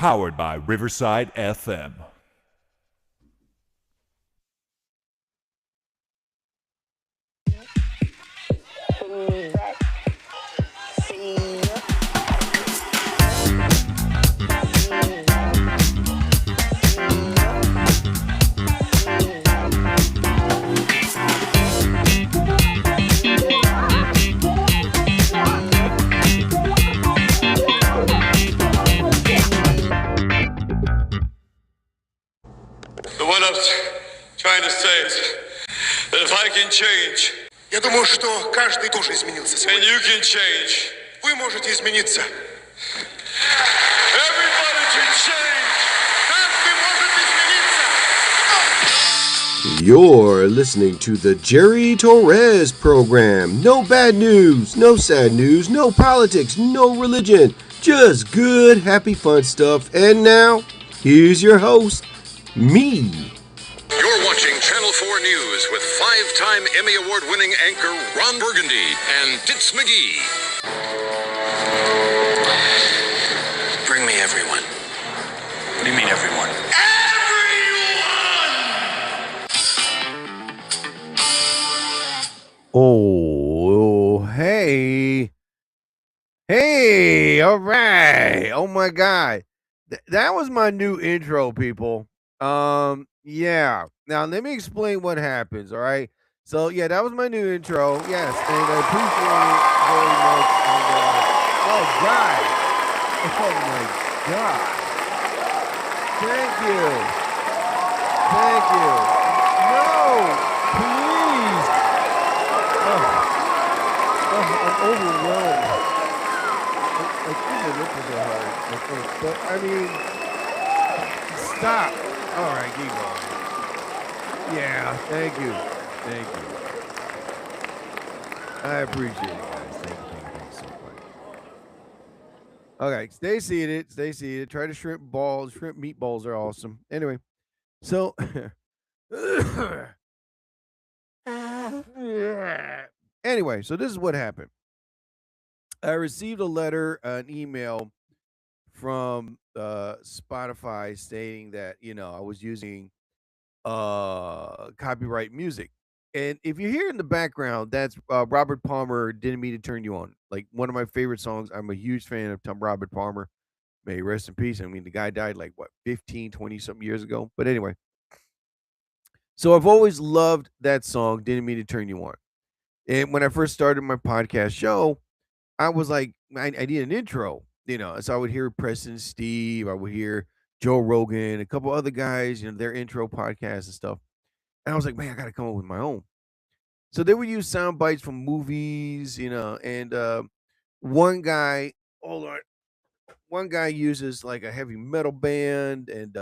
powered by Riverside FM. What I'm trying to say is that if I can change, Я думаю, что каждый тоже изменился and сегодня. you can change, Вы можете измениться. everybody can change. Каждый может измениться. You're listening to the Jerry Torres program. No bad news, no sad news, no politics, no religion. Just good, happy, fun stuff. And now, here's your host, me. You're watching Channel 4 News with five-time Emmy Award-winning anchor Ron Burgundy and Tits McGee. Bring me everyone. What do you mean everyone? Oh, hey. Hey, all right. Oh my God. That was my new intro, people. Yeah. Now let me explain what happens, all right? So, yeah, that was my new intro. Yes, and I appreciate it very much. And, oh God. Oh my God. Thank you. Thank you. No, please. I'm overwhelmed. I think my nipples are hard, I think. But I mean, stop. All right, keep going. Yeah, thank you. Thank you. I appreciate it, guys. Thank you so much. Okay, stay seated. Stay seated. Try to shrimp balls. Shrimp meatballs are awesome. Anyway, so anyway, so this is what happened. I received a letter, an email from Spotify stating that I was using copyright music. And if you hear in the background, that's Robert Palmer, Didn't Mean to Turn You On. Like one of my favorite songs. I'm a huge fan of Tom Robert Palmer. May he rest in peace. I mean, the guy died like what, 15, 20 something years ago. But anyway, so I've always loved that song, Didn't Mean to Turn You On. And when I first started my podcast show, I was like, I need an intro, So I would hear Preston Steve, I would hear Joe Rogan, a couple other guys, their intro podcasts and stuff. And I was like, man, I got to come up with my own. So they would use sound bites from movies, and one guy, hold on, one guy uses like a heavy metal band and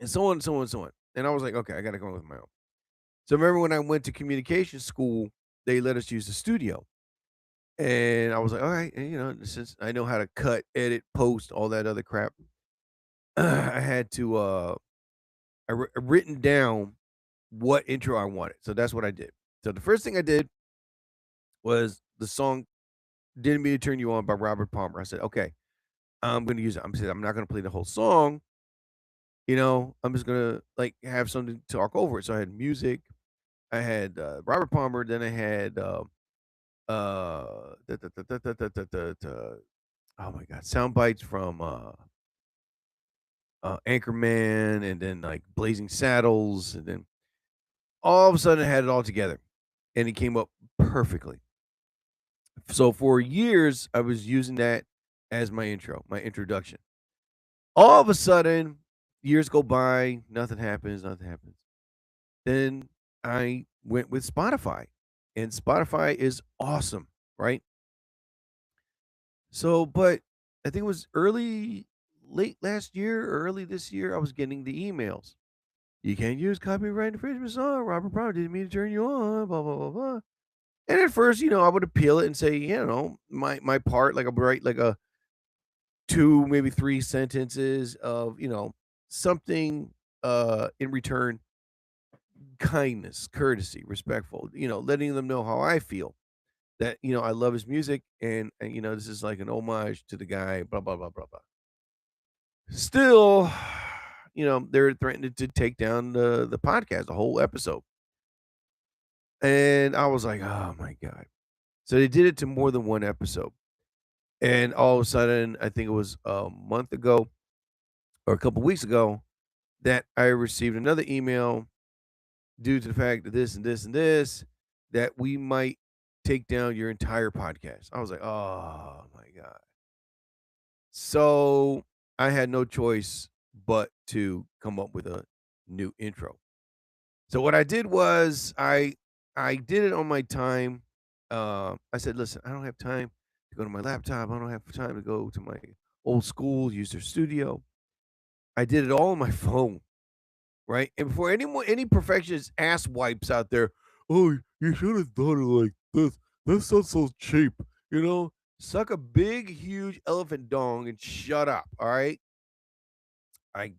so on and so on and so on. And I was like, okay, I got to come up with my own. So remember when I went to communication school, they let us use the studio. And I was like, all right, and, since I know how to cut, edit, post, all that other crap, I had to written down what intro I wanted. So that's what I did. So the first thing I did was the song "Didn't Mean to Turn You On" by Robert Palmer. I said, okay, I'm going to use it. I'm not going to play the whole song. I'm just going to like have something to talk over it. So I had music. I had Robert Palmer. Then I had oh my God, sound bites from Anchorman, and then like Blazing Saddles, and then all of a sudden I had it all together, and it came up perfectly. So for years I was using that as my intro, my introduction. All of a sudden, years go by, nothing happens, nothing happens. Then I went with Spotify, and Spotify is awesome, right? So, but I think it was late last year or early this year, I was getting the emails. You can't use copyright infringement song. Robert Palmer didn't mean to turn you on. Blah blah blah blah. And at first, I would appeal it and say, my part, like I would write like a two, maybe three sentences of, something in return, kindness, courtesy, respectful, letting them know how I feel. That, I love his music, and this is like an homage to the guy, blah, blah, blah, blah, blah. Still, they're threatening to take down the podcast, the whole episode. And I was like, oh my God. So they did it to more than one episode. And all of a sudden, I think it was a month ago or a couple weeks ago that I received another email due to the fact that this and this and this, that we might take down your entire podcast. I was like, oh my God. So I had no choice but to come up with a new intro. So what I did was I did it on my time. I said, listen, I don't have time to go to my laptop. I don't have time to go to my old school, use their studio. I did it all on my phone, right? And before any perfectionist ass wipes out there, oh, you should have done it like this. That sounds so cheap, you know? Suck a big, huge elephant dong and shut up. All right. I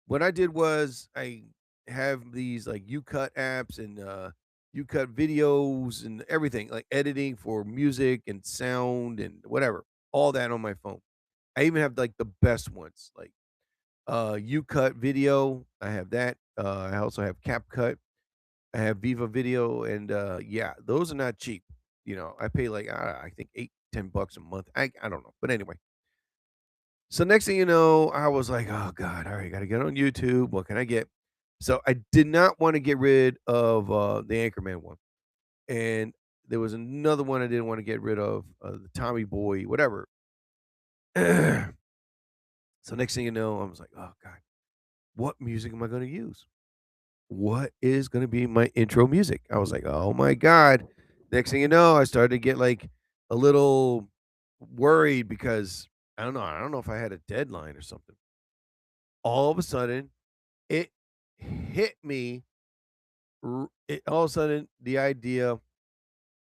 What I did was I have these like UCut apps and UCut videos and everything, like editing for music and sound and whatever. All that on my phone. I even have like the best ones, like UCut video. I have that. I also have CapCut. I have Viva Video, and yeah, those are not cheap. I pay like I think 8-10 bucks a month. I don't know, but anyway. So next thing you know, I was like, oh God, all right, gotta get on YouTube. What can I get? So I did not want to get rid of the Anchorman one, and there was another one I didn't want to get rid of, the Tommy Boy, whatever. So next thing you know, I was like, oh God, what music am I going to use? What is going to be my intro music? I was like, oh my God. Next thing you know, I started to get like a little worried because I don't know. I don't know if I had a deadline or something. All of a sudden, it hit me. All of a sudden, the idea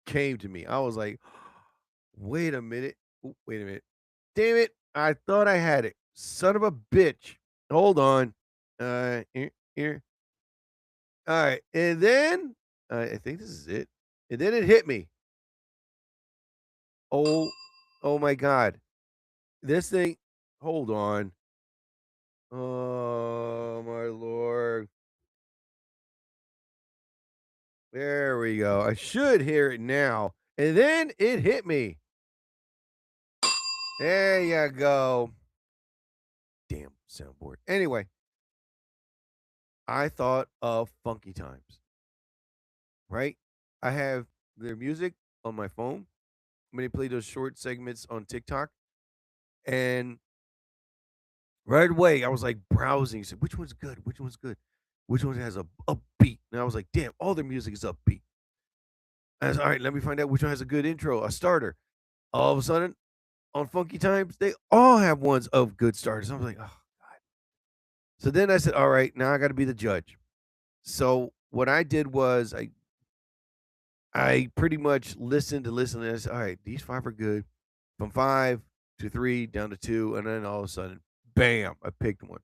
came to me. I was like, wait a minute. Wait a minute. Damn it. I thought I had it. Son of a bitch. Hold on. Here. All right. And then I think this is it. And then it hit me. Oh, oh my God. This thing. Hold on. Oh my Lord. There we go. I should hear it now. And then it hit me. There you go. Damn soundboard. Anyway, I thought of Funky Times, right? I have their music on my phone. I'm going to play those short segments on TikTok. And right away, I was like browsing. Said, which one's good? Which one's good? Which one has a upbeat? And I was like, damn, all their music is upbeat. I was all right, let me find out which one has a good intro, a starter. All of a sudden, on Funky Times, they all have ones of good starters. I was like, oh God. So then I said, all right, now I got to be the judge. So what I did was I pretty much listened to listen and I said, all right, these five are good. From 5 to 3 down to 2, and then all of a sudden, bam, I picked one.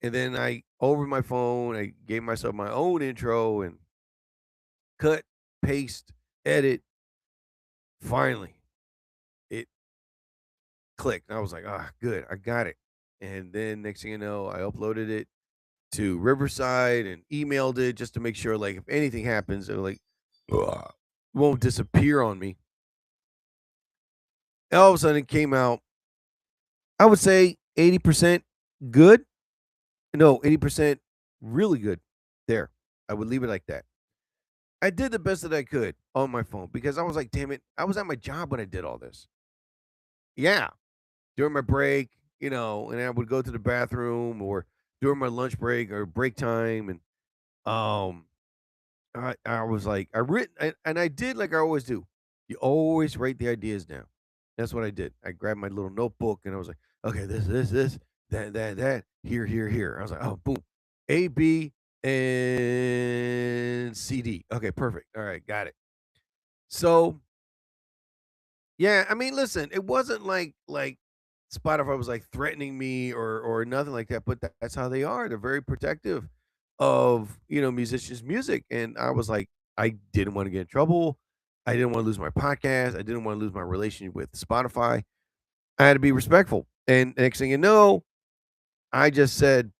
And then I over my phone, I gave myself my own intro and cut, paste, edit. Finally, it clicked. I was like, ah, good, I got it. And then next thing you know, I uploaded it to Riverside and emailed it just to make sure, like, if anything happens, it like won't disappear on me. And all of a sudden, it came out. I would say 80% good. No, 80% really good. There, I would leave it like that. I did the best that I could on my phone because I was like, damn it, I was at my job when I did all this. Yeah, during my break, and I would go to the bathroom or during my lunch break or break time, and um, I was like, and I did like I always do. You always write the ideas down. That's what I did. I grabbed my little notebook and I was like, okay, this, that, here. I was like, oh, boom, A, B, and C, D. Okay, perfect. All right, got it. So yeah, I mean, listen, it wasn't like Spotify was like threatening me or nothing like that, but that's how they are. They're very protective of musicians' music, and I was like, I didn't want to get in trouble. I didn't want to lose my podcast. I didn't want to lose my relationship with Spotify. I had to be respectful. And next thing you know, I just said,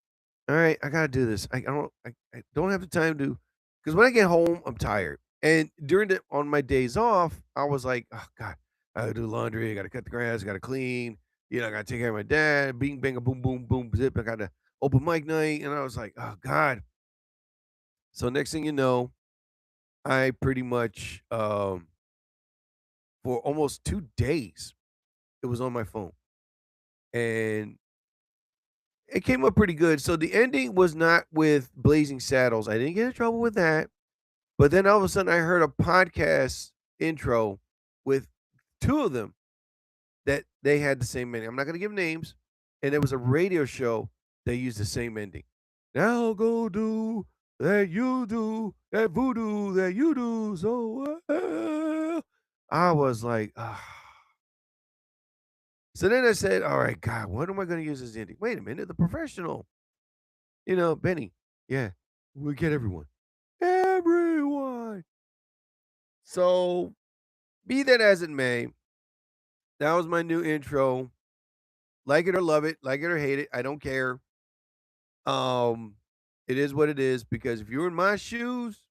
all right, I gotta do this. I don't have the time to, because when I get home, I'm tired. And during on my days off, I was like, oh God, I gotta do laundry, I gotta cut the grass, I gotta clean, I gotta take care of my dad, bing bang a boom boom boom zip, I gotta open mic night. And I was like, oh God. So next thing you know, I pretty much for almost 2 days, it was on my phone. And it came up pretty good. So the ending was not with Blazing Saddles. I didn't get in trouble with that. But then all of a sudden, I heard a podcast intro with two of them that they had the same ending. I'm not going to give names. And it was a radio show that used the same ending. Now go do that you do, that voodoo that you do so well. I was like, ah. So then I said, all right, God, what am I going to use as the ending? Wait a minute, The Professional. Benny. Yeah, we get everyone. Everyone. So, be that as it may, that was my new intro. Like it or love it, like it or hate it, I don't care. Um, it is what it is, because if you were in my shoes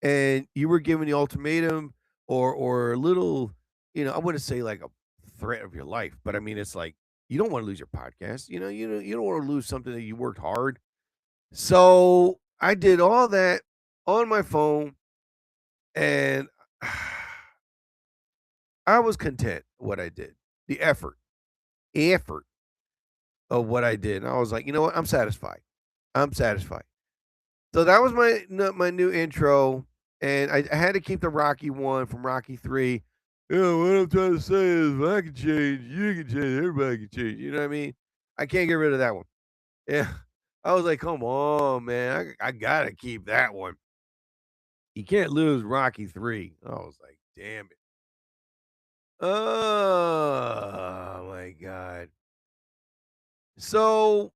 and you were given the ultimatum or a little, I wouldn't say like a threat of your life, but I mean it's like you don't want to lose your podcast. You don't want to lose something that you worked hard. So I did all that on my phone, and I was content what I did. The effort of what I did. And I was like, you know what? I'm satisfied. I'm satisfied. So that was my new intro, and I had to keep the Rocky one from Rocky 3. What I'm trying to say is, if I can change, you can change, everybody can change. You know what I mean? I can't get rid of that one. Yeah. I was like, come on, man. I gotta keep that one. You can't lose Rocky 3. I was like, damn it. Oh my God. So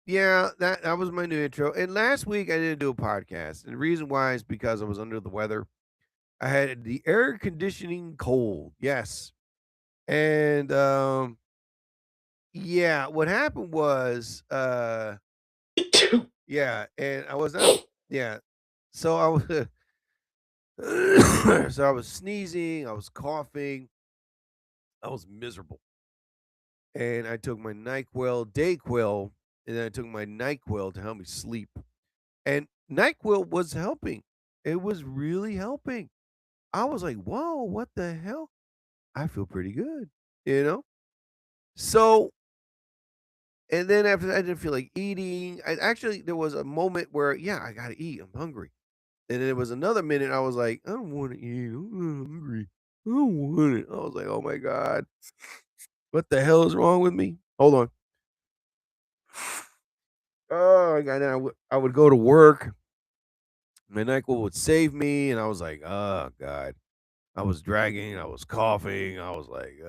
yeah, that was my new intro. And last week I didn't do a podcast. And the reason why is because I was under the weather. I had the air conditioning cold. Yes. And yeah, what happened was yeah, and I was not yeah. So I was so I was sneezing, I was coughing, I was miserable. And I took my NyQuil, Dayquil, and then I took my NyQuil to help me sleep. And NyQuil was helping. It was really helping. I was like, "Whoa, what the hell?" I feel pretty good, you know? So, and then after that, I didn't feel like eating. There was a moment where, yeah, I gotta eat. I'm hungry. And then there was another minute I was like, I don't want to eat. I'm hungry. I don't want it. I was like, oh my God, what the hell is wrong with me? Hold on. Oh, God. Then I would go to work. My NyQuil would save me. And I was like, oh, God. I was dragging. I was coughing. I was like,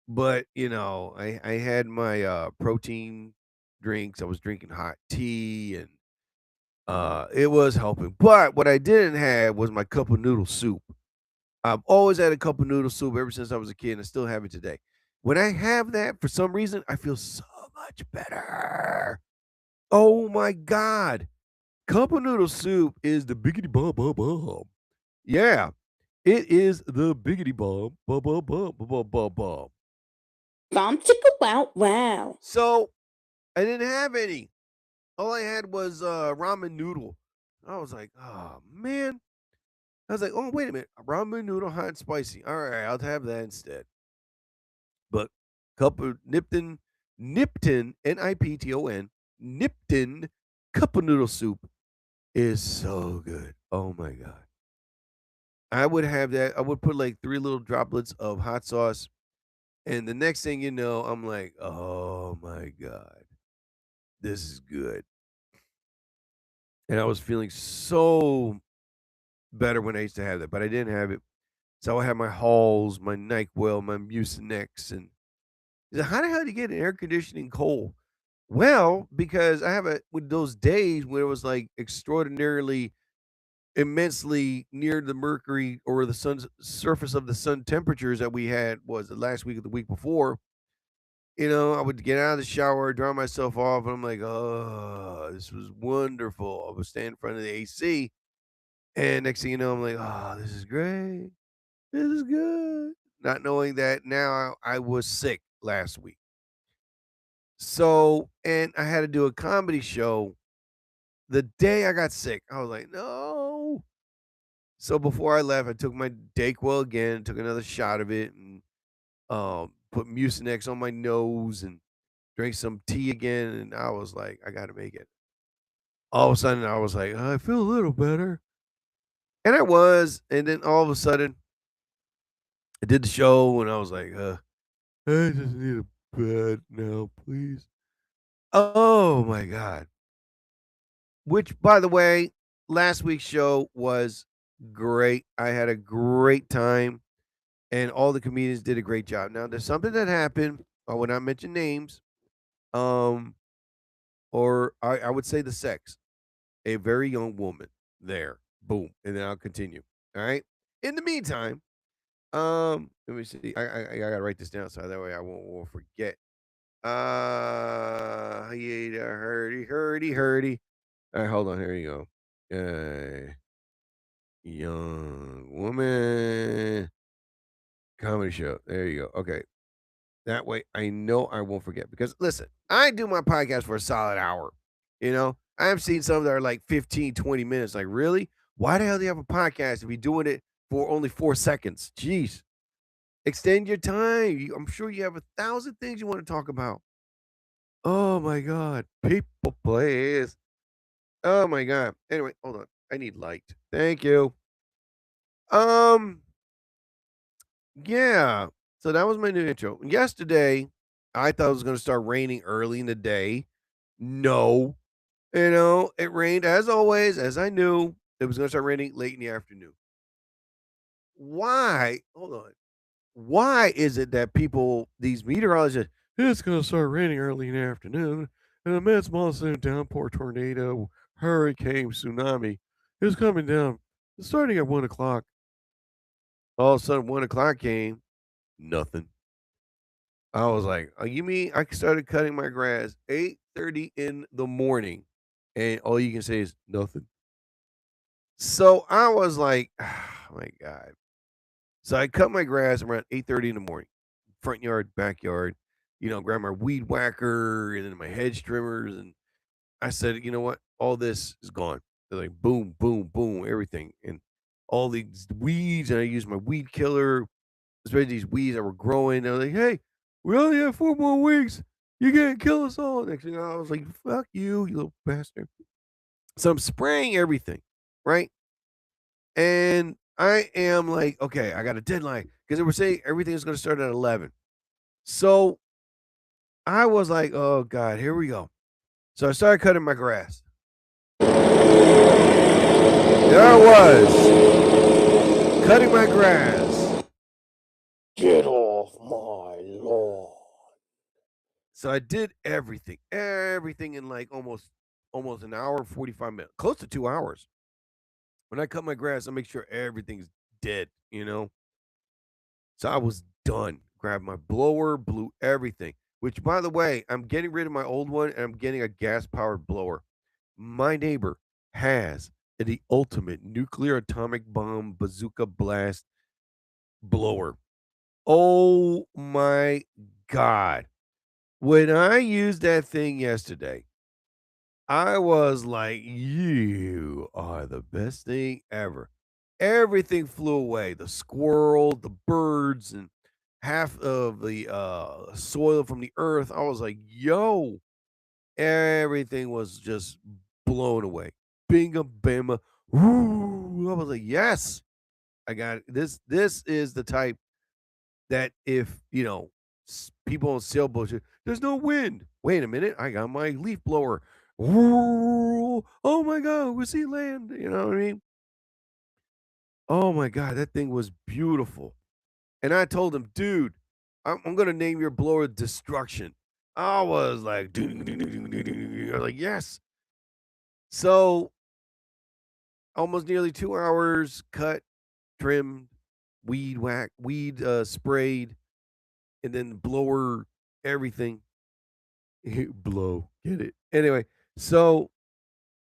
But, I had my protein drinks. I was drinking hot tea, and it was helping. But what I didn't have was my cup of noodle soup. I've always had a cup of noodle soup ever since I was a kid, and I still have it today. When I have that, for some reason, I feel so much better. Oh my God. Cup of noodle soup is the biggity bomb, bomb, bomb. Yeah, it is the biggity bomb, bomb, bomb, bomb, bomb, bomb, bomb. Bomb chicka wow wow. So I didn't have any. All I had was ramen noodle. I was like, oh man. I was like, oh wait a minute, ramen noodle hot and spicy. All right, I'll have that instead. But cup of Nipton, Nipton, Nipton cup of noodle soup is so good. Oh my God. I would have that. I would put like 3 little droplets of hot sauce. And the next thing you know, I'm like, oh my God, this is good. And I was feeling so better when I used to have that, but I didn't have it. So I had my Halls, my NyQuil, my Mucinex, and he said, how the hell do you get an air conditioning cold? Well, because I have with those days where it was like extraordinarily immensely near the mercury or the sun's surface of the sun temperatures that we had was the last week of the week before. I would get out of the shower, dry myself off, and I'm like, oh, this was wonderful. I would stand in front of the AC, and next thing you know, I'm like, oh, this is great. This is good. Not knowing that now I was sick last week. So, and I had to do a comedy show the day I got sick. I was like, no. So before I left, I took my Dayquil again, took another shot of it, and put Mucinex on my nose and drank some tea again. And I was like, I got to make it. All of a sudden, I was like, I feel a little better. And I was. And then all of a sudden, I did the show and I was like, I just need a bed now, please. Oh my God. Which, by the way, last week's show was great. I had a great time and all the comedians did a great job. Now, there's something that happened. I will not mention names. Um, or I would say the sex. A very young woman there. Boom. And then I'll continue. All right. In the meantime, let me see. I gotta write this down so that way I won't forget. Yeah, hurdy. All right, hold on. Here you go. Young woman comedy show. There you go. Okay. That way I know I won't forget because listen, I do my podcast for a solid hour. I've seen some that are like 15, 20 minutes. Like, really? Why the hell do you have a podcast if you're doing it for only 4 seconds? Jeez. Extend your time. I'm sure you have 1,000 things you want to talk about. Oh my God. People, please. Oh my God. Anyway, hold on. I need light. Thank you. Um, yeah. So that was my new intro. Yesterday, I thought it was going to start raining early in the day. No. It rained as always, as I knew. It was going to start raining late in the afternoon. Why? Hold on. Why is it that these meteorologists, it's going to start raining early in the afternoon, and a immense monsoon, downpour, tornado, hurricane, tsunami is coming down, starting at 1 o'clock. All of a sudden, 1 o'clock came, nothing. I was like, oh, you mean I started cutting my grass 8:30 in the morning, and all you can say is nothing. So I was like, oh my God. So I cut my grass around 8:30 in the morning, front yard, backyard, grab my weed whacker and then my hedge trimmers. And I said, you know what? All this is gone. They're like boom, boom, boom, everything. And all these weeds, and I used my weed killer, especially these weeds that were growing. They're like, hey, we only have 4 more weeks. You can't kill us all. Next thing I was like, fuck you, you little bastard. So I'm spraying everything, right? And I am like, okay, I got a deadline because they were saying everything is going to start at 11. So I was like, oh God, here we go. So I started cutting my grass. There I was, cutting my grass. Get off my lawn. So I did everything in like almost an hour, 45 minutes, close to 2 hours. When I cut my grass, I make sure everything's dead. So I was done. Grabbed my blower, blew everything. Which, by the way, I'm getting rid of my old one and I'm getting a gas-powered blower. My neighbor has the ultimate nuclear atomic bomb bazooka blast blower. Oh my God. When I used that thing yesterday, I was like, you are the best thing ever. Everything flew away. The squirrel, the birds, and half of the soil from the earth. I was like, yo, everything was just blown away. Binga bama. Woo. I was like, yes, I got it. This is the type that if, people on sailboats, there's no wind. Wait a minute. I got my leaf blower. Woo. Oh my God, we see land. You know what I mean? Oh my God, that thing was beautiful. And I told him, dude, I'm going to name your blower Destruction. I was like, I was like, yes. So almost nearly 2 hours cut, trimmed, weed sprayed, and then blower everything. Blow, get it? Anyway, so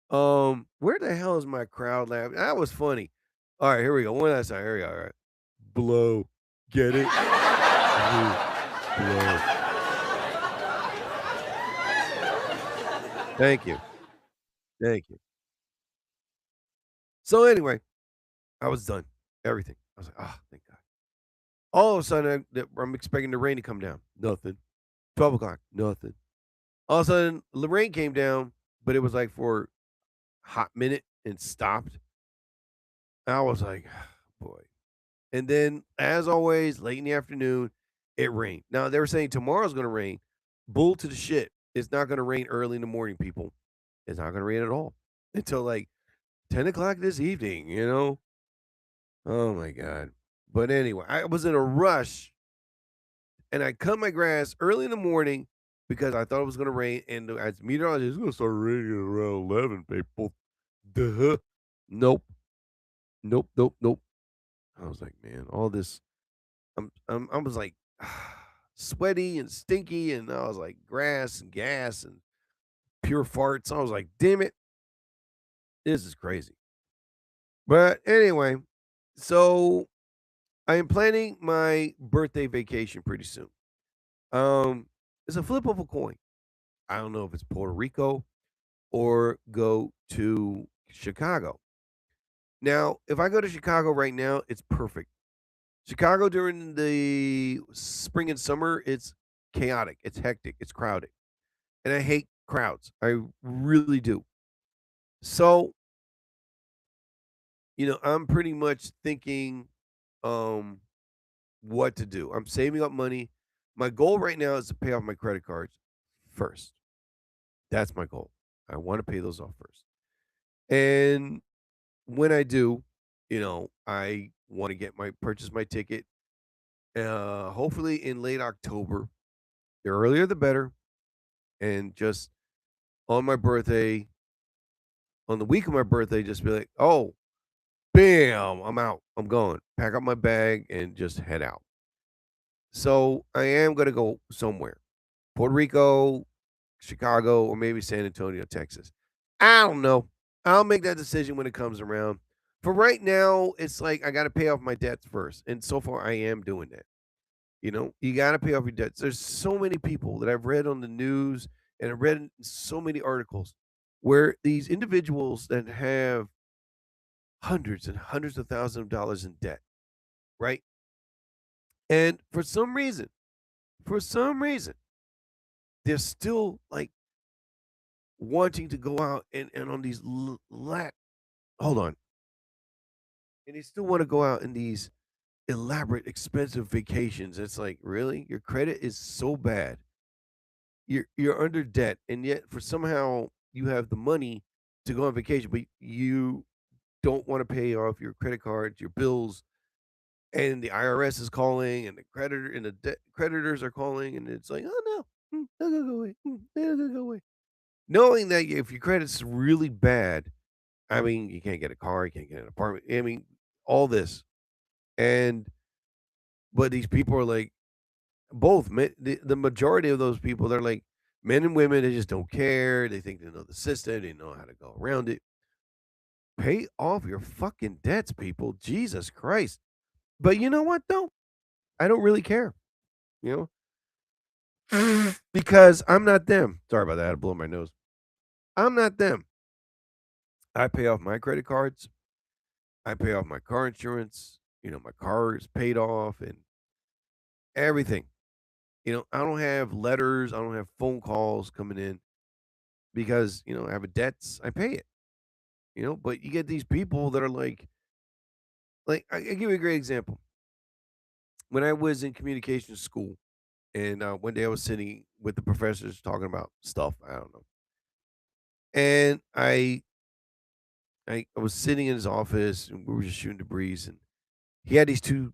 where the hell is my crowd laugh? That was funny. All right, here we go. One last time. Here we go. All right, blow, get it? Blow. Thank you, thank you. So anyway, I was done. Everything. I was like, oh, thank God. All of a sudden, I'm expecting the rain to come down. Nothing. 12 o'clock. Nothing. All of a sudden, the rain came down, but it was like for a hot minute and stopped. I was like, boy. And then, as always, late in the afternoon, it rained. Now, they were saying tomorrow's going to rain. Bull to the shit. It's not going to rain early in the morning, people. It's not going to rain at all until like 10 o'clock this evening, you know? Oh my God. But anyway, I was in a rush and I cut my grass early in the morning because I thought it was going to rain. And as meteorologist, it's going to start raining around 11, people. Duh. Nope. Nope. Nope. Nope. I was like, man, all this. I was like sweaty and stinky. And I was like grass and gas and pure farts. I was like, damn it. This is crazy. But anyway, so I am planning my birthday vacation pretty soon. It's a flip of a coin. I don't know if it's Puerto Rico or go to Chicago. Now, if I go to Chicago right now, it's perfect. Chicago during the spring and summer, it's chaotic, it's hectic, it's crowded. And I hate crowds. I really do. So, I'm pretty much thinking um what to do. I'm saving up money. My goal right now is to pay off my credit cards first. That's my goal. I want to pay those off first. And when I do, I want to get my purchase my ticket hopefully in late October. The earlier the better. And just on my birthday, on the week of my birthday, just be like, oh, bam, I'm out. I'm going. Pack up my bag and just head out. So I am going to go somewhere. Puerto Rico, Chicago, or maybe San Antonio, Texas. I don't know. I'll make that decision when it comes around. For right now, it's like I got to pay off my debts first. And so far, I am doing that. You got to pay off your debts. There's so many people that I've read on the news and I've read in so many articles where these individuals that have hundreds and hundreds of thousands of dollars in debt, right? And for some reason, they're still like wanting to go out and on these hold on. And they still want to go out in these elaborate, expensive vacations. It's like, really? Your credit is so bad. You're under debt, and yet for somehow you have the money to go on vacation, but you don't want to pay off your credit cards, your bills, and the IRS is calling, and the creditor and the creditors are calling, and it's like, oh no, they'll go away, they'll go away. Knowing that if your credit's really bad, I mean, you can't get a car, you can't get an apartment. I mean, all this, and but these people are like both. The majority of those people, they're like men and women. They just don't care. They think they know the system. They know how to go around it. Pay off your fucking debts, people. Jesus Christ. But you know what though? I don't really care. You because I'm not them. Sorry about that. I blew my nose. I'm not them. I pay off my credit cards. I pay off my car insurance. My car is paid off and everything. I don't have letters. I don't have phone calls coming in because, I have a debts. I pay it, but you get these people that are I give you a great example. When I was in communication school and one day I was sitting with the professors talking about stuff, I don't know. And I was sitting in his office and we were just shooting the breeze and he had these two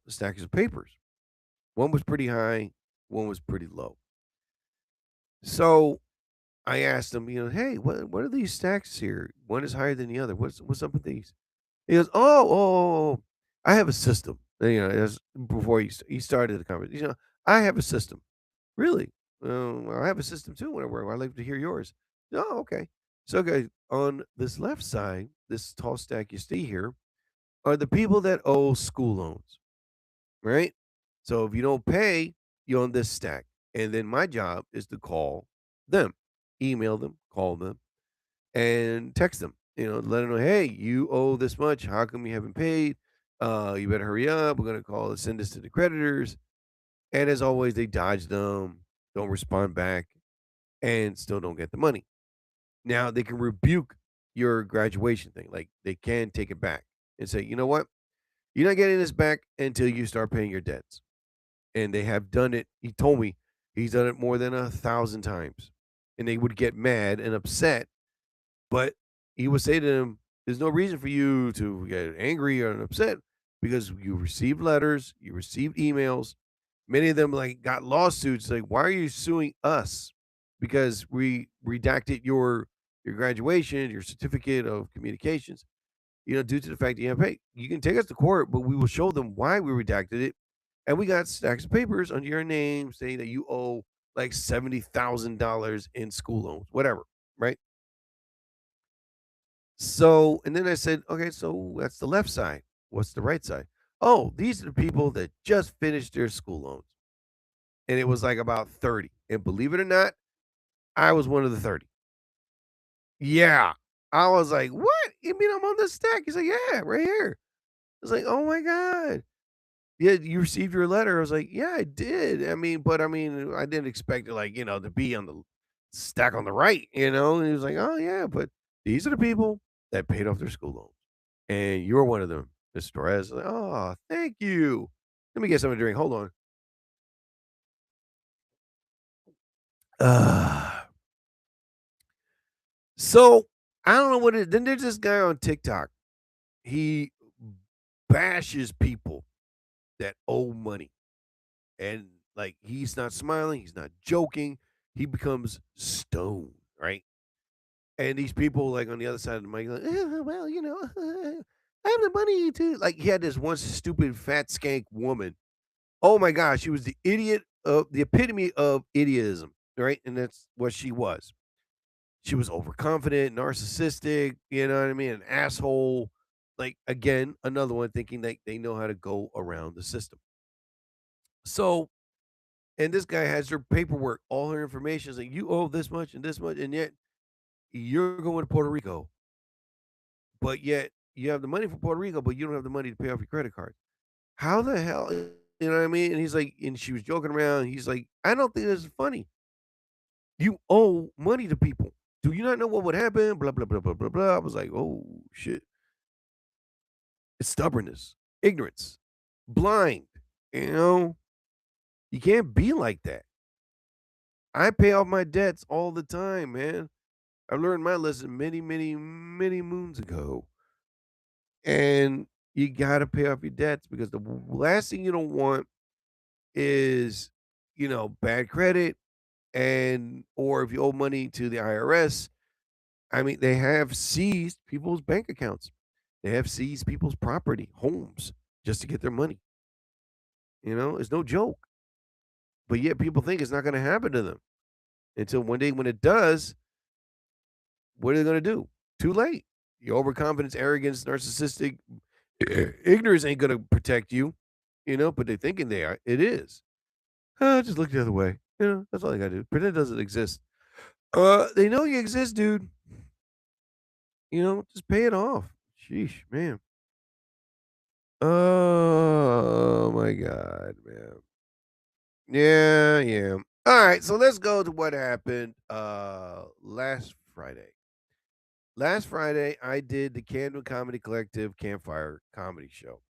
stacks of papers. One was pretty high, one was pretty low. So I asked him, hey, what are these stacks here? One is higher than the other. What's up with these? He goes, oh, I have a system. As before he started the conversation. I have a system. Really? I have a system too when I work. I'd like to hear yours. Oh, okay. So, guys, on this left side, this tall stack you see here are the people that owe school loans, right? So if you don't pay, you're on this stack. And then my job is to call them, email them, call them, and text them. Let them know, hey, you owe this much. How come you haven't paid? You better hurry up. We're gonna send this to the creditors. And as always, they dodge them, don't respond back, and still don't get the money. Now they can rebuke your graduation thing. Like they can take it back and say, you know what? You're not getting this back until you start paying your debts. And they have done it. He told me he's done it more than 1,000 times. And they would get mad and upset. But he would say to them, there's no reason for you to get angry or upset because you received letters, you received emails. Many of them like got lawsuits. Like, why are you suing us? Because we redacted your graduation, your certificate of communications, due to the fact that you have paid. You can take us to court, but we will show them why we redacted it. And we got stacks of papers under your name saying that you owe like $70,000 in school loans, whatever, right? So, and then I said, okay, so that's the left side. What's the right side? Oh, these are the people that just finished their school loans. And it was like about 30. And believe it or not, I was one of the 30. Yeah. I was like, what? You mean I'm on the stack? He's like, yeah, right here. I was like, oh my God. Yeah, you received your letter. I was like, yeah, I did. I mean, I didn't expect it, like, to be on the stack on the right, And he was like, oh yeah, but these are the people that paid off their school loans, and you're one of them, Mr. Torres. Like, oh, thank you. Let me get something to drink. Hold on. Uh, so I don't know what it. Then there's this guy on TikTok. He bashes people that owe money. And like he's not smiling, he's not joking, he becomes stone, right? And these people like on the other side of the mic, like, well, I have the money to like. He had this one stupid fat skank woman. Oh my gosh, she was the idiot of the epitome of idiotism, right? And that's what she was. She was overconfident, narcissistic, you know what I mean, an asshole. Like again, another one thinking that they know how to go around the system. So and this guy has her paperwork, all her information is like, you owe this much, and yet you're going to Puerto Rico, but yet you have the money for Puerto Rico, but you don't have the money to pay off your credit card. How the hell? You know what I mean? And he's like, and she was joking around. He's like, I don't think this is funny. You owe money to people. Do you not know what would happen? Blah, blah, blah, blah, blah, blah. I was like, oh, shit. It's stubbornness, ignorance, blind. You know, you can't be like that. I pay off my debts all the time, man. I learned my lesson many, many, many moons ago. And you got to pay off your debts because the last thing you don't want is, bad credit and or if you owe money to the IRS. I mean, they have seized people's bank accounts. They have seized people's property, homes, just to get their money. It's no joke. But yet people think it's not going to happen to them until one day when it does. What are they going to do? Too late. Your overconfidence, arrogance, narcissistic ignorance ain't going to protect you, but they're thinking they are. It is. Just look the other way. That's all I got to do. Pretend it doesn't exist. They know you exist, dude. Just pay it off. Sheesh, man. Oh my God, man. Yeah, yeah. All right, so let's go to what happened last Friday. Last Friday, I did the Camden Comedy Collective Campfire Comedy Show,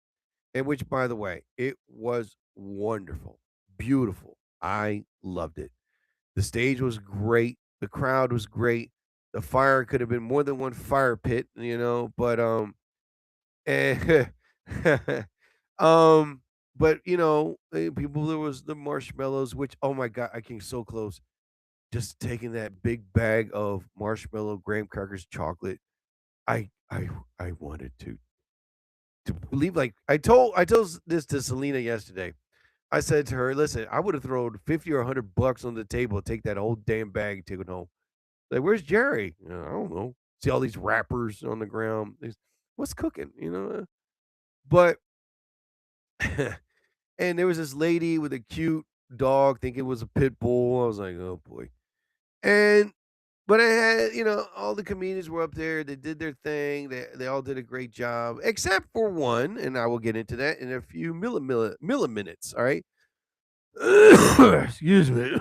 in which, by the way, it was wonderful, beautiful. I loved it. The stage was great. The crowd was great. The fire could have been more than one fire pit, but eh, um, but people, there was the marshmallows, which oh my God, I came so close just taking that big bag of marshmallow, graham crackers, chocolate. I wanted to believe like I told this to Selena yesterday. I said to her, "Listen, I would have thrown 50 or $100 on the table, take that whole damn bag, and take it home. Like, where's Jerry? I don't know. See all these wrappers on the ground. What's cooking? But and there was this lady with a cute dog, think it was a pit bull. I was like, oh boy. And but I had, all the comedians were up there. They did their thing. They all did a great job, except for one, and I will get into that in a few milliminutes. All right. Excuse me.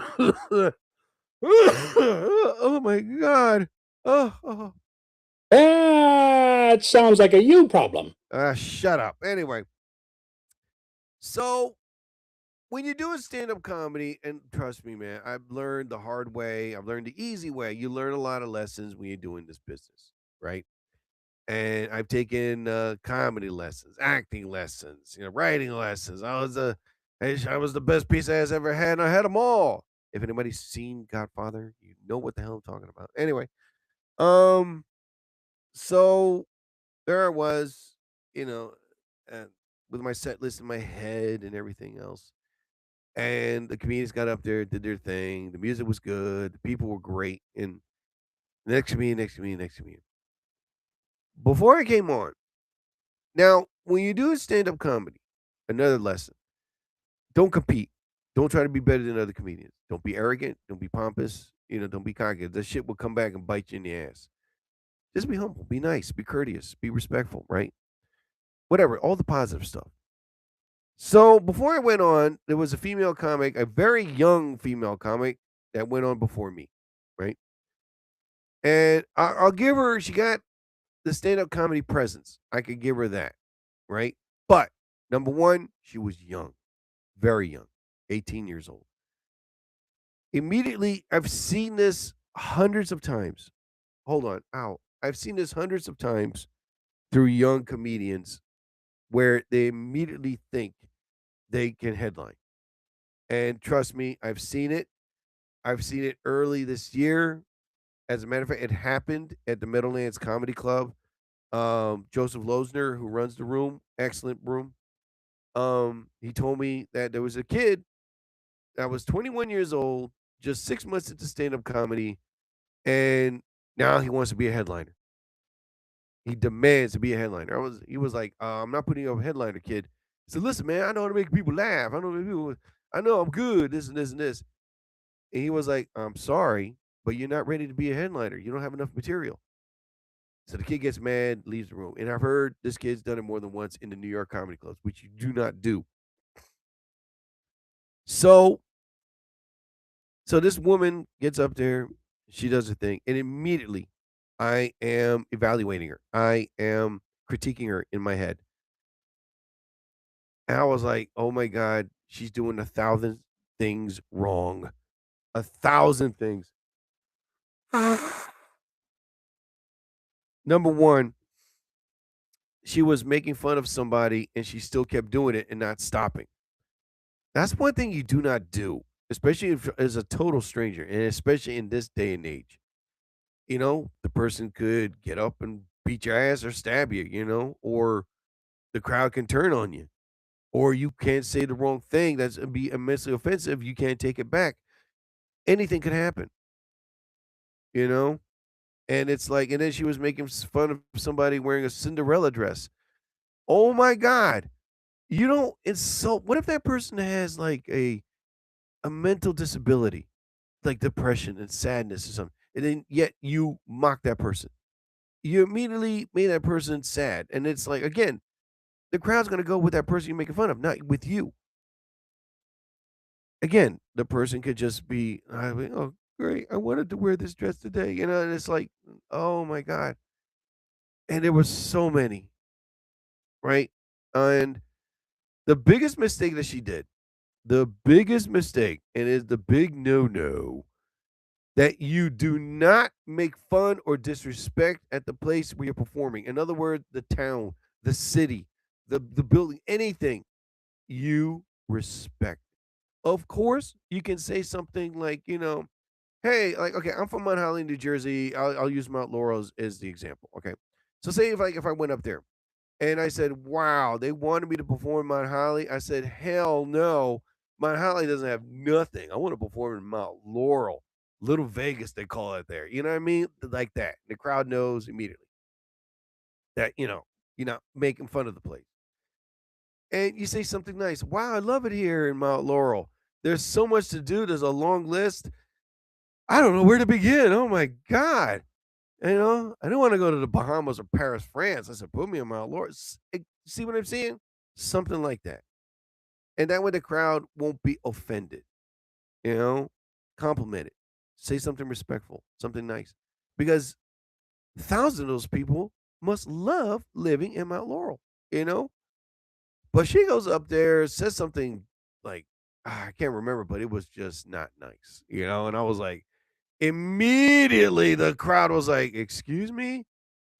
Oh my god. Oh. That sounds like a you problem. Shut up. Anyway, so when you're doing stand-up comedy, and trust me, man, I've learned the hard way. I've learned the easy way. You learn a lot of lessons when you're doing this business, right? And I've taken comedy lessons, acting lessons, writing lessons. I was the best piece of ass I ever had, and I had them all. If anybody's seen Godfather, you know what the hell I'm talking about. Anyway, um, so there I was, you know, uh, with my set list in my head and everything else. And the comedians got up there, did their thing. The music was good. The people were great. And next to me, next to me, next to me. Before I came on, now when you do stand up comedy, another lesson: don't compete. Don't try to be better than other comedians. Don't be arrogant. Don't be pompous. Don't be cocky. This shit will come back and bite you in the ass. Just be humble. Be nice. Be courteous. Be respectful. Right? Whatever. All the positive stuff. So before I went on, there was a female comic, a very young female comic that went on before me, right? And I'll give her. She got the stand-up comedy presence. I could give her that, right? But number one, she was young, very young, 18 years old. Immediately, I've seen this hundreds of times. Hold on, ow! I've seen this hundreds of times through young comedians where they immediately think they can headline. And trust me, I've seen it. I've seen it early this year. As a matter of fact, it happened at the Meadowlands Comedy Club. Joseph Losner, who runs the room, excellent room. He told me that there was a kid that was 21 years old, just 6 months into stand-up comedy, and now he wants to be a headliner. He demands to be a headliner. He was like, I'm not putting you up a headliner, kid. He said, listen, man, I know how to make people laugh. I know I'm good, this and this and this. And he was like, I'm sorry, but you're not ready to be a headliner. You don't have enough material. So the kid gets mad, leaves the room. And I've heard this kid's done it more than once in the New York comedy clubs, which you do not do. So this woman gets up there, she does her thing, and immediately I am evaluating her. I am critiquing her in my head. And I was like, oh my God, she's doing 1,000 things wrong. 1,000 things. Number one, she was making fun of somebody and she still kept doing it and not stopping. That's one thing you do not do, especially if as a total stranger, and especially in this day and age. The person could get up and beat your ass or stab you, or the crowd can turn on you, or you can't say the wrong thing that's be immensely offensive. You can't take it back. Anything could happen, you know? And it's like, and then she was making fun of somebody wearing a Cinderella dress. Oh my God. You don't insult. What if that person has like a mental disability, like depression and sadness or something, and then yet you mock that person? You immediately made that person sad. And it's like, again, the crowd's going to go with that person you're making fun of, not with you. Again, the person could just be, oh, great. I wanted to wear this dress today, and it's like, oh my God. And there were so many, right? And the biggest mistake that she did, the biggest mistake, and is the big no-no, that you do not make fun or disrespect at the place where you're performing. In other words, the town, the city, the building, anything, you respect. Of course, you can say something like, hey, like, okay, I'm from Mount Holly, New Jersey. I'll use Mount Laurel as the example. Okay. So say if I went up there and I said, wow, they wanted me to perform Mount Holly. I said, hell no. Mount Holly doesn't have nothing. I want to perform in Mount Laurel. Little Vegas, they call it there. You know what I mean? Like that. The crowd knows immediately that, you're not making fun of the place. And you say something nice. Wow, I love it here in Mount Laurel. There's so much to do. There's a long list. I don't know where to begin. Oh my God. I don't want to go to the Bahamas or Paris, France. I said, put me in Mount Laurel. See what I'm saying? Something like that. And that way the crowd won't be offended. You know, compliment it. Say something respectful, something nice. Because thousands of those people must love living in Mount Laurel, you know? But she goes up there, says something like, I can't remember, but it was just not nice, And I was like, immediately the crowd was like, excuse me?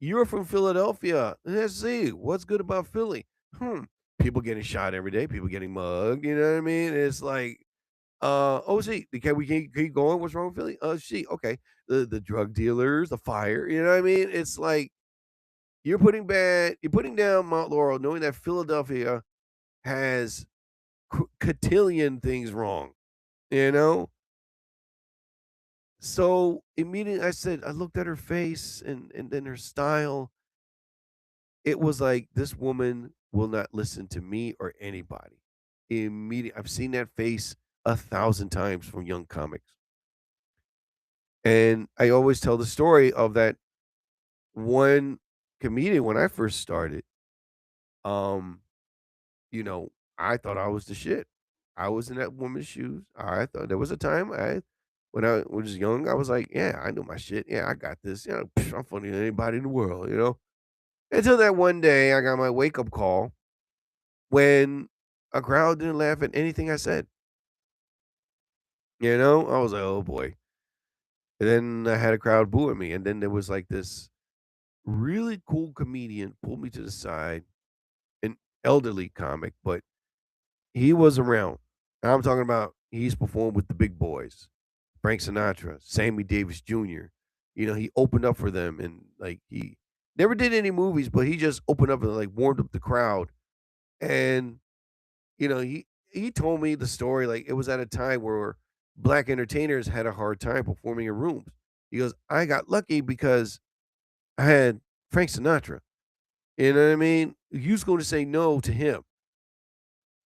You're from Philadelphia. Let's see. What's good about Philly? People getting shot every day, people getting mugged, you know what I mean? It's like, oh, see, can we keep going? What's wrong with Philly? See, okay. The drug dealers, the fire, you know what I mean? It's like you're putting down Mount Laurel, knowing that Philadelphia has cotillion things wrong, you know? So immediately I looked at her face and then her style. It was like this woman will not listen to me or anybody. Immediately, I've seen that face 1,000 times from young comics. And I always tell the story of that one comedian when I first started. Um, I thought I was the shit. I was in that woman's shoes. I thought there was a time when I was young, I was like, yeah, I know my shit. Yeah, I got this. I'm funnier than anybody in the world. Until that one day I got my wake up call when a crowd didn't laugh at anything I said. I was like, oh boy. And then I had a crowd boo at me. And then there was like this really cool comedian pulled me to the side, an elderly comic, but he was around. I'm talking about he's performed with the big boys, Frank Sinatra, Sammy Davis Jr. He opened up for them and like he never did any movies, but he just opened up and like warmed up the crowd. And he told me the story like it was at a time where black entertainers had a hard time performing in rooms. He goes, I got lucky because I had Frank Sinatra. You know what I mean? Who's going to say no to him?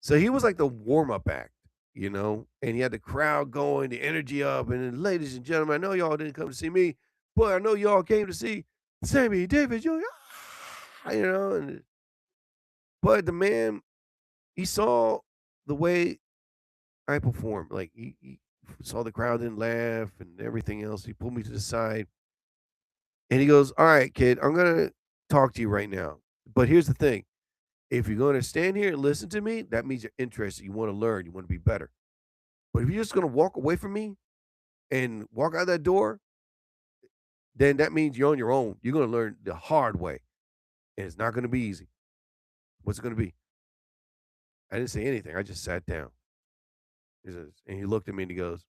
So he was like the warm up act, and he had the crowd going, the energy up. And then, ladies and gentlemen, I know y'all didn't come to see me, but I know y'all came to see Sammy Davis Jr. But the man, he saw the way I performed. Like he saw the crowd didn't laugh and everything else. He pulled me to the side and he goes, all right, kid, I'm going to talk to you right now. But here's the thing. If you're going to stand here and listen to me, that means you're interested. You want to learn. You want to be better. But if you're just going to walk away from me and walk out that door, then that means you're on your own. You're going to learn the hard way. And it's not going to be easy. What's it going to be? I didn't say anything. I just sat down. And he looked at me and he goes,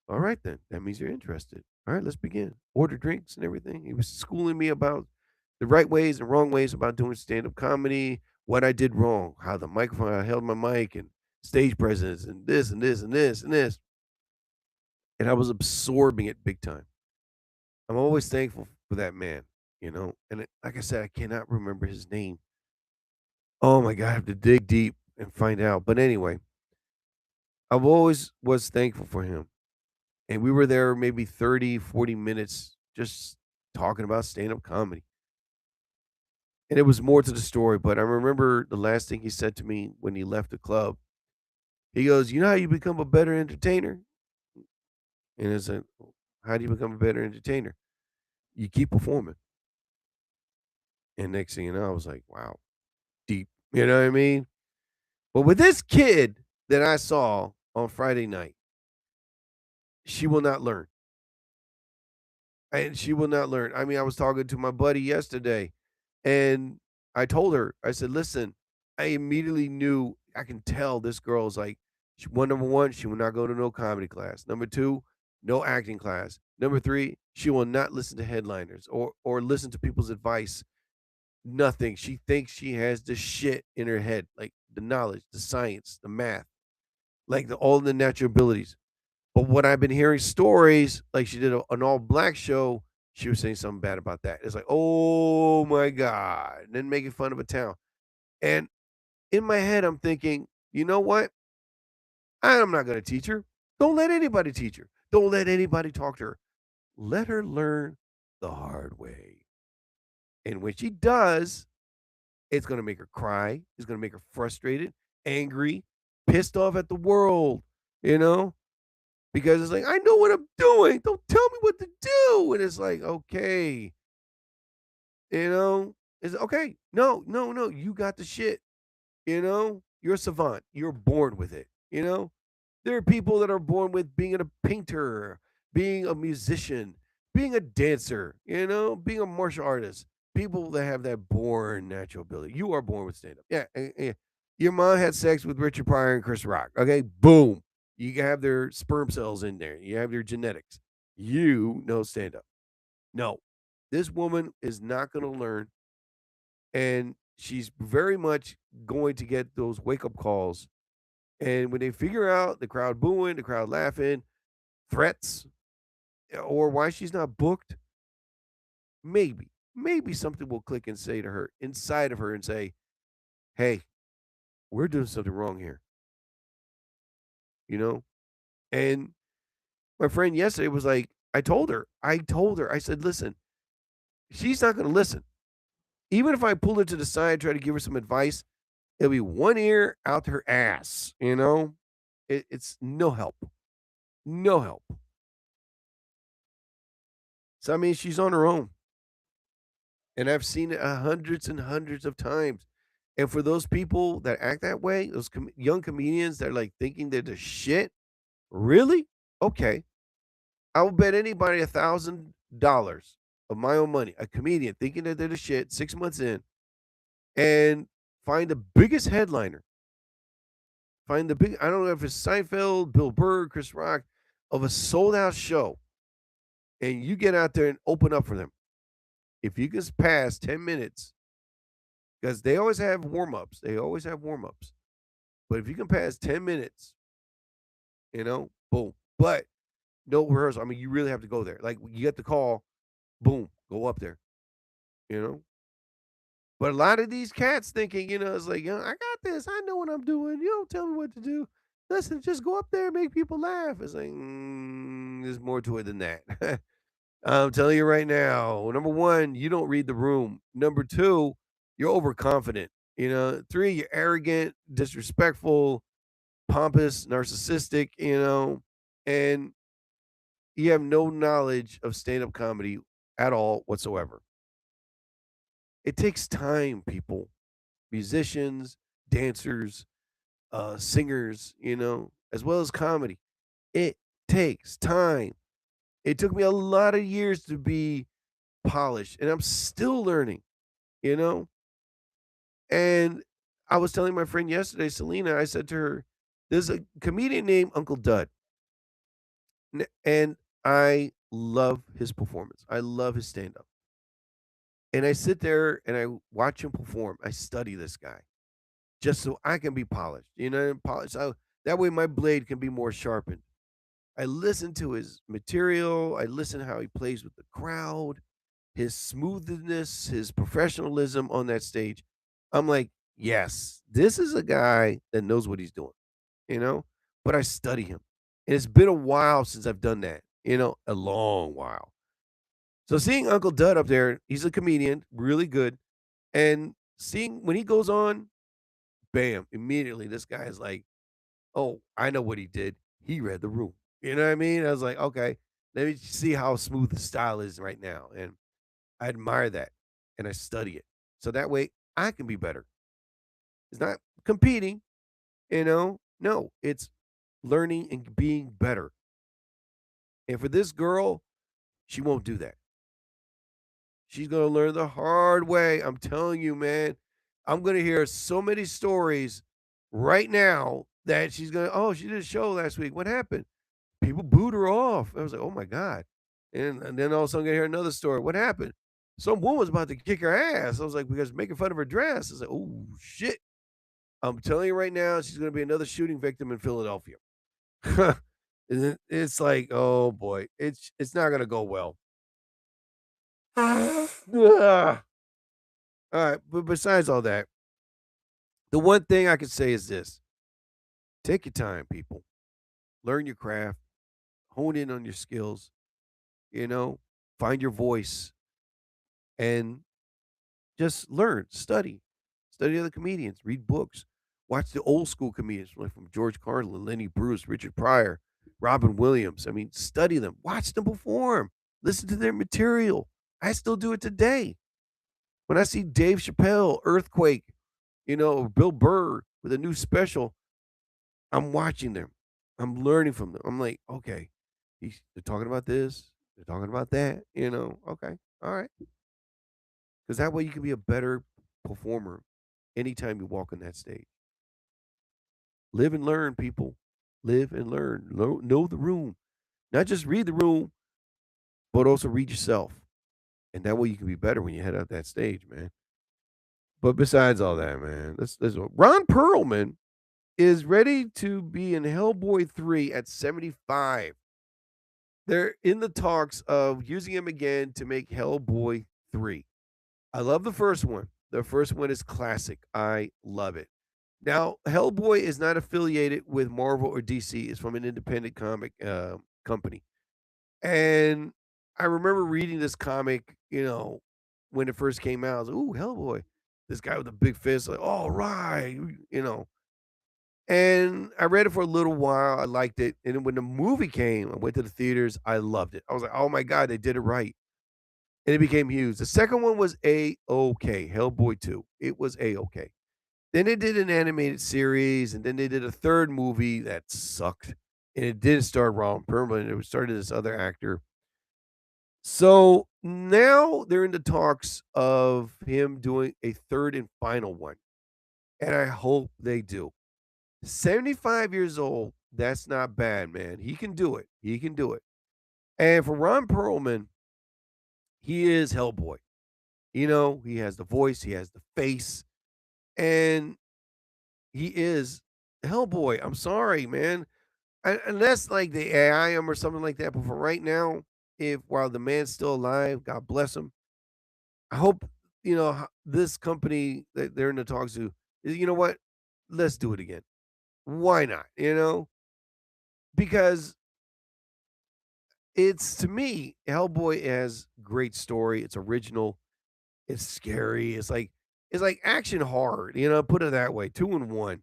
all right, then. That means you're interested. All right, let's begin. Order drinks and everything. He was schooling me about the right ways and wrong ways about doing stand-up comedy, what I did wrong, how the microphone, I held my mic and stage presence and this and this and this and this. And I was absorbing it big time. I'm always thankful for that man, And like I said, I cannot remember his name. Oh my God, I have to dig deep and find out. But anyway, I've always was thankful for him. And we were there maybe 30, 40 minutes just talking about stand-up comedy. And it was more to the story, but I remember the last thing he said to me when he left the club. He goes, you know how you become a better entertainer? And it's like, how do you become a better entertainer? You keep performing. And next thing you know, I was like, wow, deep. You know what I mean? But with this kid that I saw on Friday night, she will not learn. And she will not learn. I mean, I was talking to my buddy yesterday, and I told her, I said, listen, I immediately knew, I can tell this girl's like, number one, she will not go to no comedy class. Number two, no acting class. Number 3, she will not listen to headliners or listen to people's advice. Nothing. She thinks she has the shit in her head, like the knowledge, the science, the math, like all the natural abilities. But what I've been hearing stories, like she did an all black show, she was saying something bad about that. It's like, oh my God. And then making fun of a town. And in my head, I'm thinking, you know what? I'm not going to teach her. Don't let anybody teach her. Don't let anybody talk to her. Let her learn the hard way. And when she does, it's going to make her cry. It's going to make her frustrated, angry, pissed off at the world, you know? Because it's like, I know what I'm doing. Don't tell me what to do. And it's like, okay, it's okay. No, no, no. You got the shit. You're a savant. You're born with it. There are people that are born with being a painter, being a musician, being a dancer, being a martial artist. People that have that born natural ability. You are born with stand up. Yeah, your mom had sex with Richard Pryor and Chris Rock. Okay, boom. You have their sperm cells in there. You have their genetics. You know stand up. No, this woman is not going to learn, and she's very much going to get those wake up calls. And when they figure out the crowd booing, the crowd laughing, threats, or why she's not booked, maybe something will click and say to her inside of her and say, "Hey, we're doing something wrong here." You know? And my friend yesterday was like, I said, listen, she's not going to listen. Even if I pull her to the side, try to give her some advice, it'll be one ear out her ass. It's no help. No help. So, I mean, she's on her own. And I've seen it hundreds and hundreds of times. And for those people that act that way, those young comedians that are like thinking they're the shit, really? Okay. I will bet anybody $1,000 of my own money, a comedian thinking that they're the shit 6 months in, and find the biggest headliner. Find the big, I don't know if it's Seinfeld, Bill Burr, Chris Rock, of a sold out show. And you get out there and open up for them. If you can pass 10 minutes, because they always have warm ups. But if you can pass 10 minutes, boom. But no rehearsal. I mean, you really have to go there. Like you get the call, boom, go up there. You know. But a lot of these cats thinking, it's like, I got this. I know what I'm doing. You don't tell me what to do. Listen, just go up there and make people laugh. It's like, there's more to it than that. I'm telling you right now. Number one, you don't read the room. Number two, you're overconfident. 3, you're arrogant, disrespectful, pompous, narcissistic. And you have no knowledge of stand-up comedy at all whatsoever. It takes time, people. Musicians, dancers, singers, as well as comedy. It takes time. It took me a lot of years to be polished, and I'm still learning, you know? And I was telling my friend yesterday, Selena, I said to her, there's a comedian named Uncle Dud. And I love his performance. I love his stand up. And I sit there and I watch him perform. I study this guy just so I can be polished, polished. So that way my blade can be more sharpened. I listen to his material. I listen how he plays with the crowd, his smoothness, his professionalism on that stage. I'm like, yes, this is a guy that knows what he's doing, you know? But I study him. And it's been a while since I've done that, a long while. So seeing Uncle Dud up there, he's a comedian, really good. And seeing when he goes on, bam, immediately this guy is like, oh, I know what he did. He read the room. You know what I mean? I was like, okay, let me see how smooth the style is right now. And I admire that and I study it. So that way I can be better. It's not competing, No, it's learning and being better. And for this girl, she won't do that. She's going to learn the hard way. I'm telling you, man. I'm going to hear so many stories right now that she's going to, oh, she did a show last week. What happened? people booed her off. I was like, oh my God. And then all of a sudden I hear another story. What happened? Some woman was about to kick her ass. I was like, because making fun of her dress. I was like, oh shit. I'm telling you right now, she's gonna be another shooting victim in Philadelphia. It's like, oh boy, it's not gonna go well. Ugh. All right, but besides all that, the one thing I can say is this: take your time, people. Learn your craft, hone in on your skills. You know, find your voice, and just learn, study other comedians, read books, watch the old school comedians like from George Carlin, Lenny Bruce, Richard Pryor, Robin Williams. I mean, study them, watch them perform, listen to their material. I still do it today. When I see Dave Chappelle, Earthquake, or Bill Burr with a new special, I'm watching them. I'm learning from them. I'm like, okay, they're talking about this, they're talking about that, okay, all right. Because that way you can be a better performer anytime you walk on that stage. Live and learn, people. Live and learn. Know the room. Not just read the room, but also read yourself. And that way you can be better when you head out that stage, man. But besides all that, man, let's Ron Perlman is ready to be in Hellboy 3 at 75. They're in the talks of using him again to make Hellboy 3. I love the first one. The first one is classic. I love it. Now, Hellboy is not affiliated with Marvel or DC. It's from an independent comic company. And I remember reading this comic, when it first came out. I was like, ooh, Hellboy. This guy with a big fist, like, all right, And I read it for a little while. I liked it. And then when the movie came, I went to the theaters. I loved it. I was like, oh my God, they did it right. And it became huge. The second one was A-OK, Hellboy 2. It was A-OK. Then they did an animated series, and then they did a third movie that sucked. And it didn't star Ron Perlman. It started this other actor. So now they're in the talks of him doing a third and final one. And I hope they do. 75 years old, that's not bad, man. He can do it. He can do it. And for Ron Perlman, he is Hellboy. He has the voice, he has the face, and he is Hellboy. I'm sorry, man. Unless like the AI him or something like that. But for right now, if while the man's still alive, God bless him. I hope this company that they're in the talks to. You know what? Let's do it again. Why not? Because it's to me, Hellboy has great story. It's original. It's scary. It's like action hard. Put it that way. 2 in 1.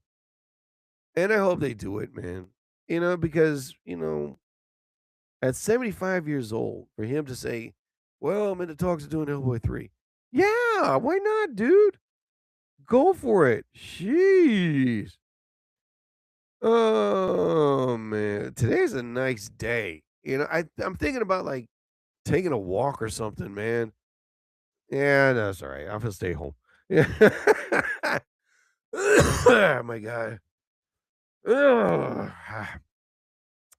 And I hope they do it, man. Because at 75 years old, for him to say, "Well, I'm in the talks of doing Hellboy 3." Yeah, why not, dude? Go for it. Jeez. Oh man, today's a nice day. I'm thinking about like taking a walk or something, man. Yeah, no, that's all right. I'm gonna stay home. Yeah. Oh my God. Ugh.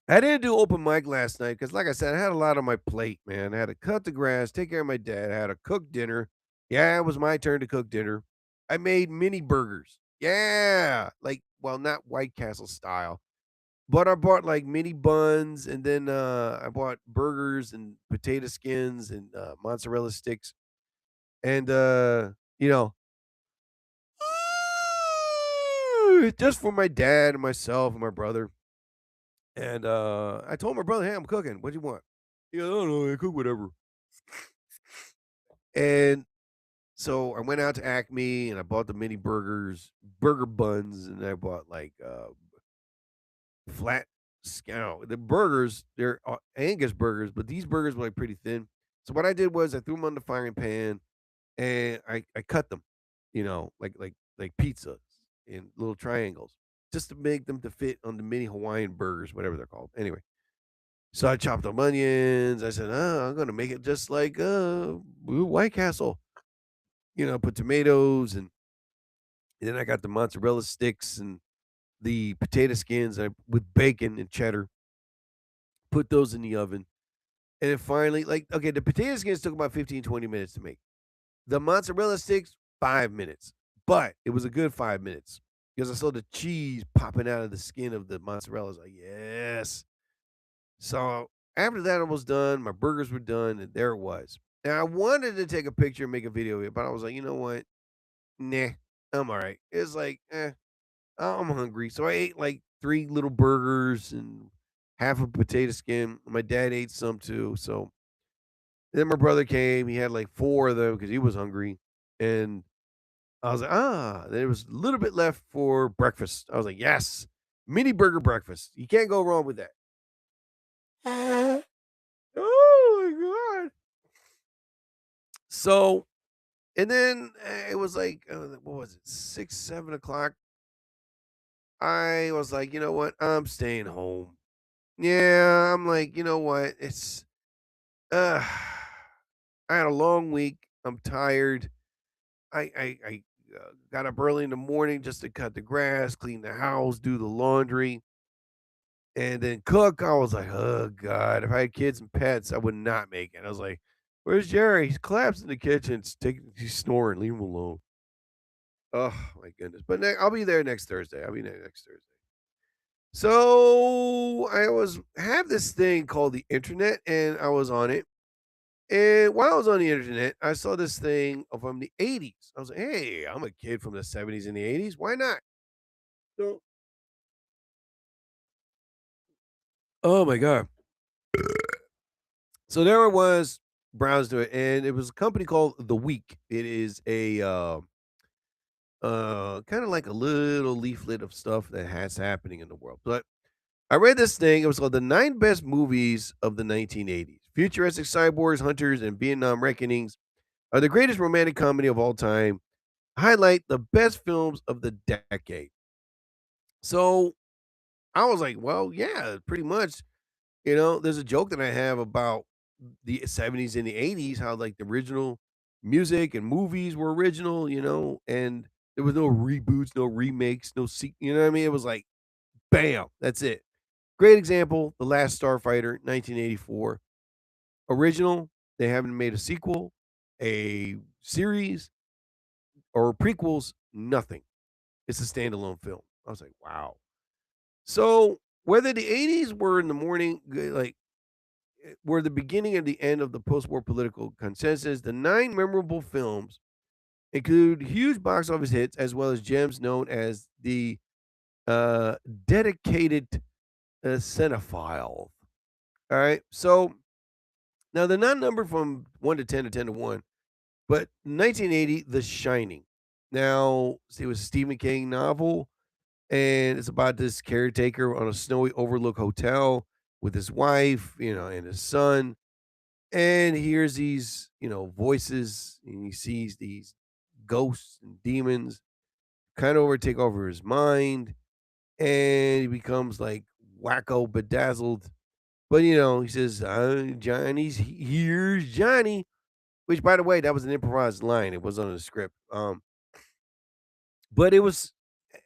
I didn't do open mic last night because, like I said, I had a lot on my plate, man. I had to cut the grass, take care of my dad, I had to cook dinner. Yeah, it was my turn to cook dinner. I made mini burgers. Yeah, like, well, not White Castle style, but I bought like mini buns, and then I bought burgers and potato skins and mozzarella sticks, and you know, just for my dad and myself and my brother. And I told my brother, "Hey, I'm cooking. What do you want?" Yeah, I don't know. I cook whatever. And so I went out to Acme and I bought the mini burger buns, and I bought like flat scout. The burgers, they're Angus burgers, but these burgers were like pretty thin. So what I did was I threw them on the frying pan and I cut them, like pizzas in little triangles, just to make them to fit on the mini Hawaiian burgers, whatever they're called. Anyway, so I chopped up onions. I said, "Oh, I'm gonna make it just like White Castle." Put tomatoes, and then I got the mozzarella sticks and the potato skins with bacon and cheddar. Put those in the oven. And then finally, like, okay, the potato skins took about 15, 20 minutes to make. The mozzarella sticks, 5 minutes. But it was a good 5 minutes because I saw the cheese popping out of the skin of the mozzarella. I was like, yes. So after that, I was done. My burgers were done, and there it was. Now I wanted to take a picture and make a video of it, but I was like, you know what? Nah, I'm all right. It's like, I'm hungry. So I ate like 3 little burgers and half a potato skin. My dad ate some too. So then my brother came. He had like 4 of them because he was hungry. And I was like, there was a little bit left for breakfast. I was like, yes, mini burger breakfast. You can't go wrong with that. Oh my God. So, and then it was like, what was it, 6, 7 o'clock? I was like, you know what? I'm staying home. Yeah, I'm like, you know what? Uh, I had a long week. I'm tired. I got up early in the morning just to cut the grass, clean the house, do the laundry, and then cook. I was like, oh God, if I had kids and pets, I would not make it. I was like, where's Jerry? He's collapsed in the kitchen. He's snoring. Leave him alone. Oh my goodness. But I'll be there next Thursday. I'll be there next Thursday. So I have this thing called the internet, and I was on it. And while I was on the internet, I saw this thing from the 80s. I was like, hey, I'm a kid from the 70s and the 80s. Why not? So, oh my God. So there it was, browsed to it, and it was a company called The Week. It is a kind of like a little leaflet of stuff that has happening in the world. But I read this thing. It was called the 9 best movies of the 1980s. Futuristic cyborgs, hunters, and Vietnam reckonings are the greatest romantic comedy of all time. Highlight the best films of the decade. So I was like, well, yeah, pretty much. There's a joke that I have about the 70s and the 80s, how like the original music and movies were original, and there was no reboots, no remakes, no you know what I mean? It was like, bam, that's it. Great example, The Last Starfighter, 1984. Original, they haven't made a sequel, a series, or prequels, nothing. It's a standalone film. I was like, wow. So whether the 80s were in the morning, like were the beginning and the end of the post-war political consensus, the 9 memorable films include huge box office hits as well as gems known as the uh, dedicated cinephile. All right. So now they're not numbered from 1 to 10 or 10 to 1, but 1980, The Shining. Now, it was a Stephen King novel, and it's about this caretaker on a snowy overlook hotel with his wife, and his son. And he hears these, voices, and he sees these ghosts and demons kind of overtake over his mind, and he becomes like wacko bedazzled. But he says, here's Johnny, which, by the way, that was an improvised line. It was on the script. But it was,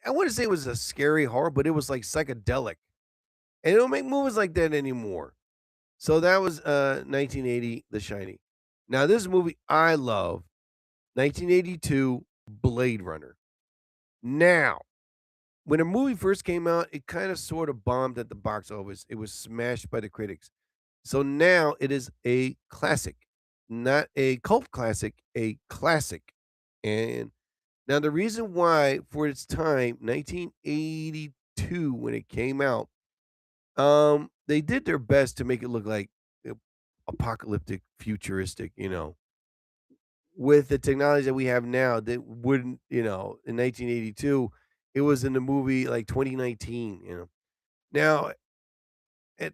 I wouldn't say it was a scary horror, but it was like psychedelic. And they don't make movies like that anymore. So that was 1980, The Shining. Now, this movie I love, 1982, Blade Runner. Now, when a movie first came out, it kind of sort of bombed at the box office. It was smashed by the critics. So now it is a classic, not a cult classic, a classic. And now the reason why, for its time, 1982, when it came out, they did their best to make it look like apocalyptic, futuristic, with the technology that we have now that wouldn't, in 1982, it was in the movie like 2019, Now, it,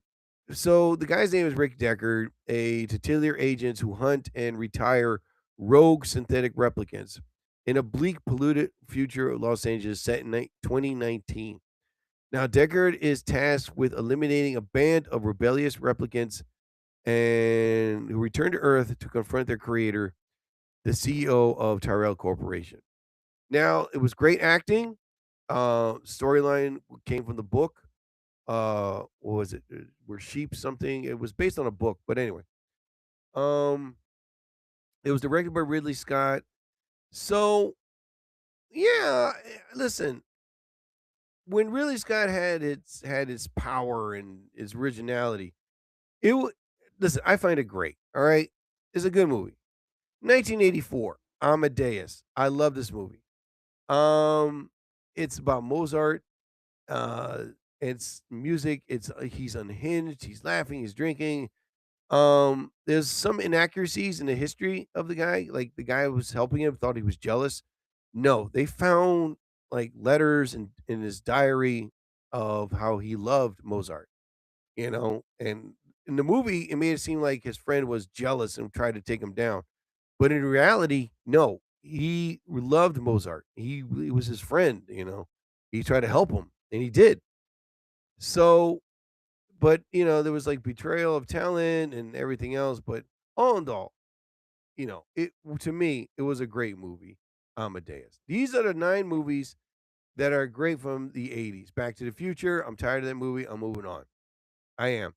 so the guy's name is Rick Deckard, a titular agent who hunt and retire rogue synthetic replicants in a bleak, polluted future of Los Angeles set in 2019. Now, Deckard is tasked with eliminating a band of rebellious replicants and who return to Earth to confront their creator, the CEO of Tyrell Corporation. Now, it was great acting. Storyline came from the book. what was it? Were sheep something? It was based on a book, but anyway, um, it was directed by Ridley Scott. So yeah, listen, when Ridley Scott had its power and its originality, it wa listen, I find it great. All right, it's a good movie. 1984, Amadeus. I love this movie. Um, it's about Mozart. Uh, it's music. It's he's unhinged. He's laughing. He's drinking. There's some inaccuracies in the history of the guy. Like the guy who was helping him thought he was jealous. No, they found like letters in his diary of how he loved Mozart. And in the movie, it made it seem like his friend was jealous and tried to take him down. But in reality, no, he loved Mozart. He was his friend. He tried to help him, and he did. So, but there was like betrayal of talent and everything else. But all in all, it to me, it was a great movie, Amadeus. These are the 9 movies that are great from the 80s. Back to the Future, I'm tired of that movie. I'm moving on. I am.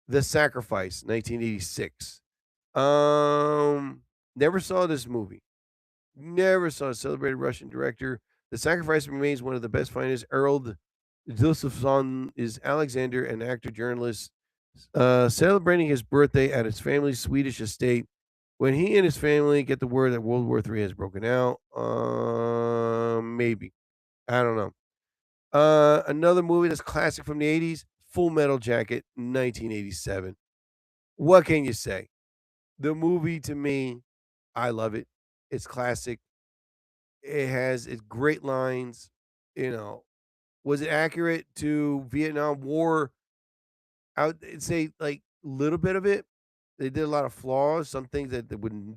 The Sacrifice, 1986. Never saw this movie. Never saw a celebrated Russian director. The Sacrifice remains one of the best finest. Errol Josephson is Alexander, an actor journalist, celebrating his birthday at his family's Swedish estate. When he and his family get the word that World War III has broken out, maybe. I don't know. Another movie that's classic from the 80s, Full Metal Jacket, 1987. What can you say? The movie to me, I love it. It's classic. It has its great lines. You know, was it accurate to Vietnam War? I would say like a little bit of it. They did a lot of flaws, some things that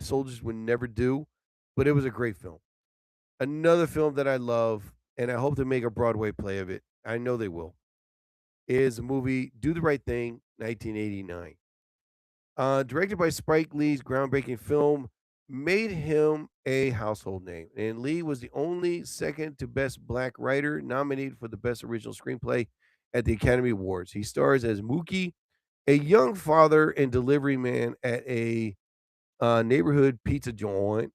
soldiers would never do, but it was a great film. Another film that I love, and I hope to make a Broadway play of it. I know they will. Is the movie Do the Right Thing, 1989. Directed by Spike Lee's groundbreaking film, made him a household name. And Lee was the only second to best black writer nominated for the best original screenplay at the Academy Awards. He stars as Mookie, a young father and delivery man at a neighborhood pizza joint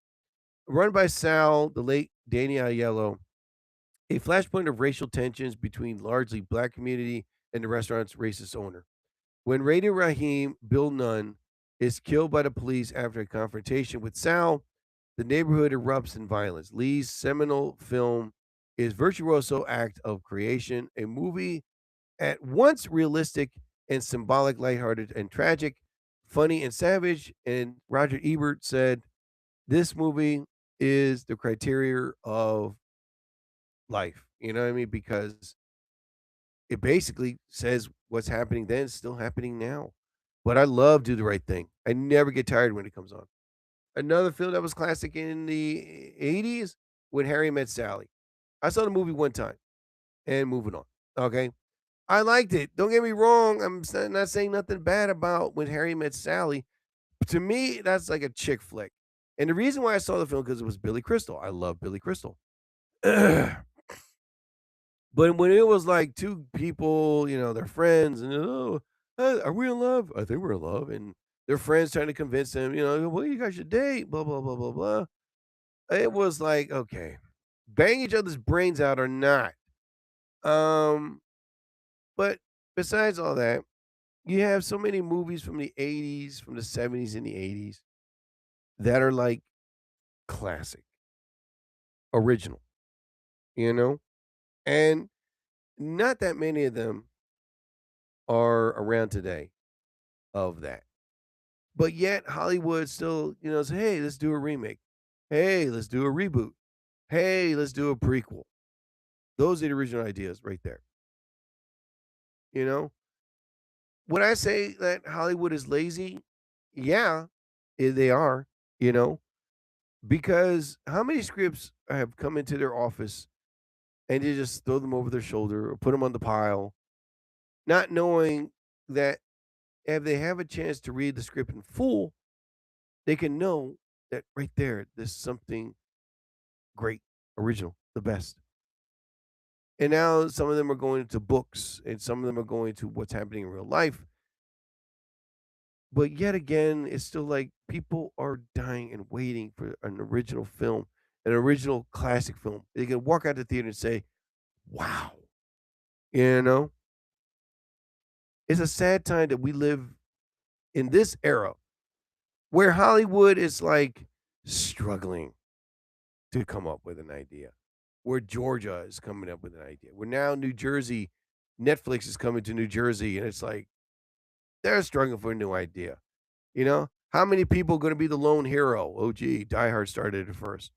run by Sal, the late Danny Aiello, a flashpoint of racial tensions between largely black community and the restaurant's racist owner. When Radio Raheem, Bill Nunn, is killed by the police after a confrontation with Sal, the neighborhood erupts in violence. Lee's seminal film is Virtuoso Act of Creation, a movie at once realistic and symbolic, lighthearted and tragic, funny and savage. And Roger Ebert said, this movie is the criteria of life. You know what I mean? Because it basically says what's happening then is still happening now. But I love Do the Right Thing. I never get tired when it comes on. Another film that was classic in the 80s, When Harry Met Sally. I saw the movie one time and moving on. Okay. I liked it. Don't get me wrong. Not saying nothing bad about When Harry Met Sally. To me, that's like a chick flick. And the reason why I saw the film because it was Billy Crystal. I love Billy Crystal. But when it was like 2 people, they're friends and, "Oh, are we in love?" "I think we're in love," and their friends trying to convince them, "Well, you guys should date, blah, blah, blah, blah, blah." It was like, okay, bang each other's brains out or not. Um, but besides all that, you have so many movies from the 80s, from the 70s and the 80s that are like classic, original, you know? And not that many of them are around today of that. But yet Hollywood still, say, hey, let's do a remake. Hey, let's do a reboot. Hey, let's do a prequel. Those are the original ideas right there. You know, when I say that Hollywood is lazy, yeah, they are, you know, because how many scripts have come into their office and they just throw them over their shoulder or put them on the pile, not knowing that if they have a chance to read the script in full, they can know that right there, there's something great, original, the best. And now some of them are going to books and some of them are going to what's happening in real life. But yet again, it's still like people are dying and waiting for an original film, an original classic film. They can walk out the theater and say, wow, you know, it's a sad time that we live in this era where Hollywood is like struggling to come up with an idea, where Georgia is coming up with an idea, where now New Jersey, Netflix is coming to New Jersey, and it's like they're struggling for a new idea. You know, how many people going to be the lone hero? Oh, gee, Die Hard started it first.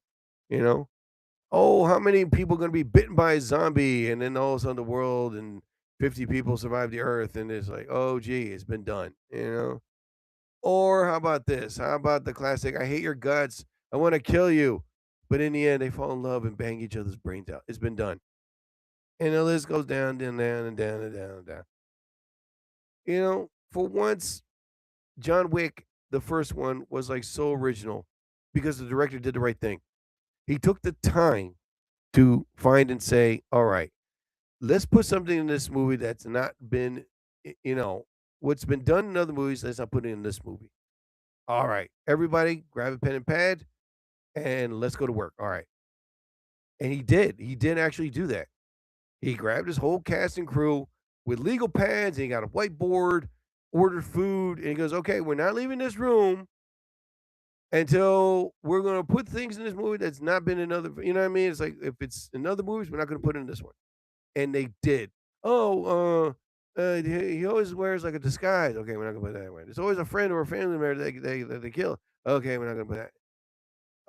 You know, oh, how many people going to be bitten by a zombie, and then all of a sudden the world and 50 people survive the earth, and it's like, oh, gee, it's been done. You know, or how about this? How about the classic? I hate your guts. I want to kill you. But in the end, they fall in love and bang each other's brains out. It's been done. And the list goes down and down and down and down and down. You know, for once, John Wick, the first one, was like so original because the director did the right thing. He took the time to find and say, all right, let's put something in this movie that's not been, what's been done in other movies, let's not put it in this movie. All right, everybody grab a pen and pad and let's go to work. All right. And he did. He did actually do that. He grabbed his whole cast and crew with legal pads and he got a whiteboard, ordered food, and he goes, okay, we're not leaving this room until we're going to put things in this movie that's not been in other, you know what I mean? It's like, if it's in other movies, we're not going to put it in this one. And they did. Oh, he always wears like a disguise. Okay, we're not going to put that away. There's always a friend or a family member that they kill. Okay, we're not going to put that.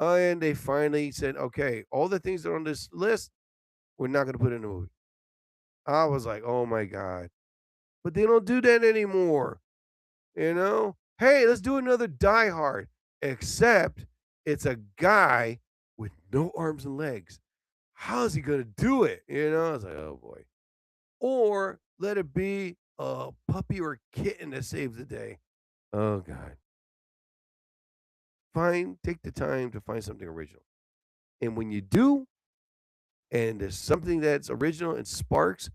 And they finally said, okay, all the things that are on this list, we're not going to put in the movie. I was like, oh my God. But they don't do that anymore. You know? Hey, let's do another Die Hard. Except it's a guy with no arms and legs. How is he going to do it? You know? I was like, oh boy. Or let it be a puppy or kitten that saves the day. Oh God. Take the time to find something original. And when you do, and there's something that's original and sparks,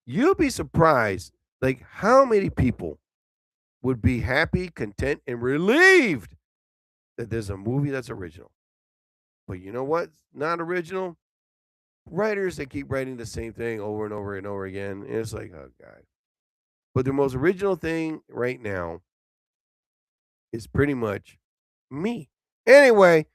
you'll be surprised like how many people would be happy, content, and relieved that there's a movie that's original. But you know what's not original? Writers that keep writing the same thing over and over and over again. And it's like, oh God. But the most original thing right now is pretty much me. Anyway,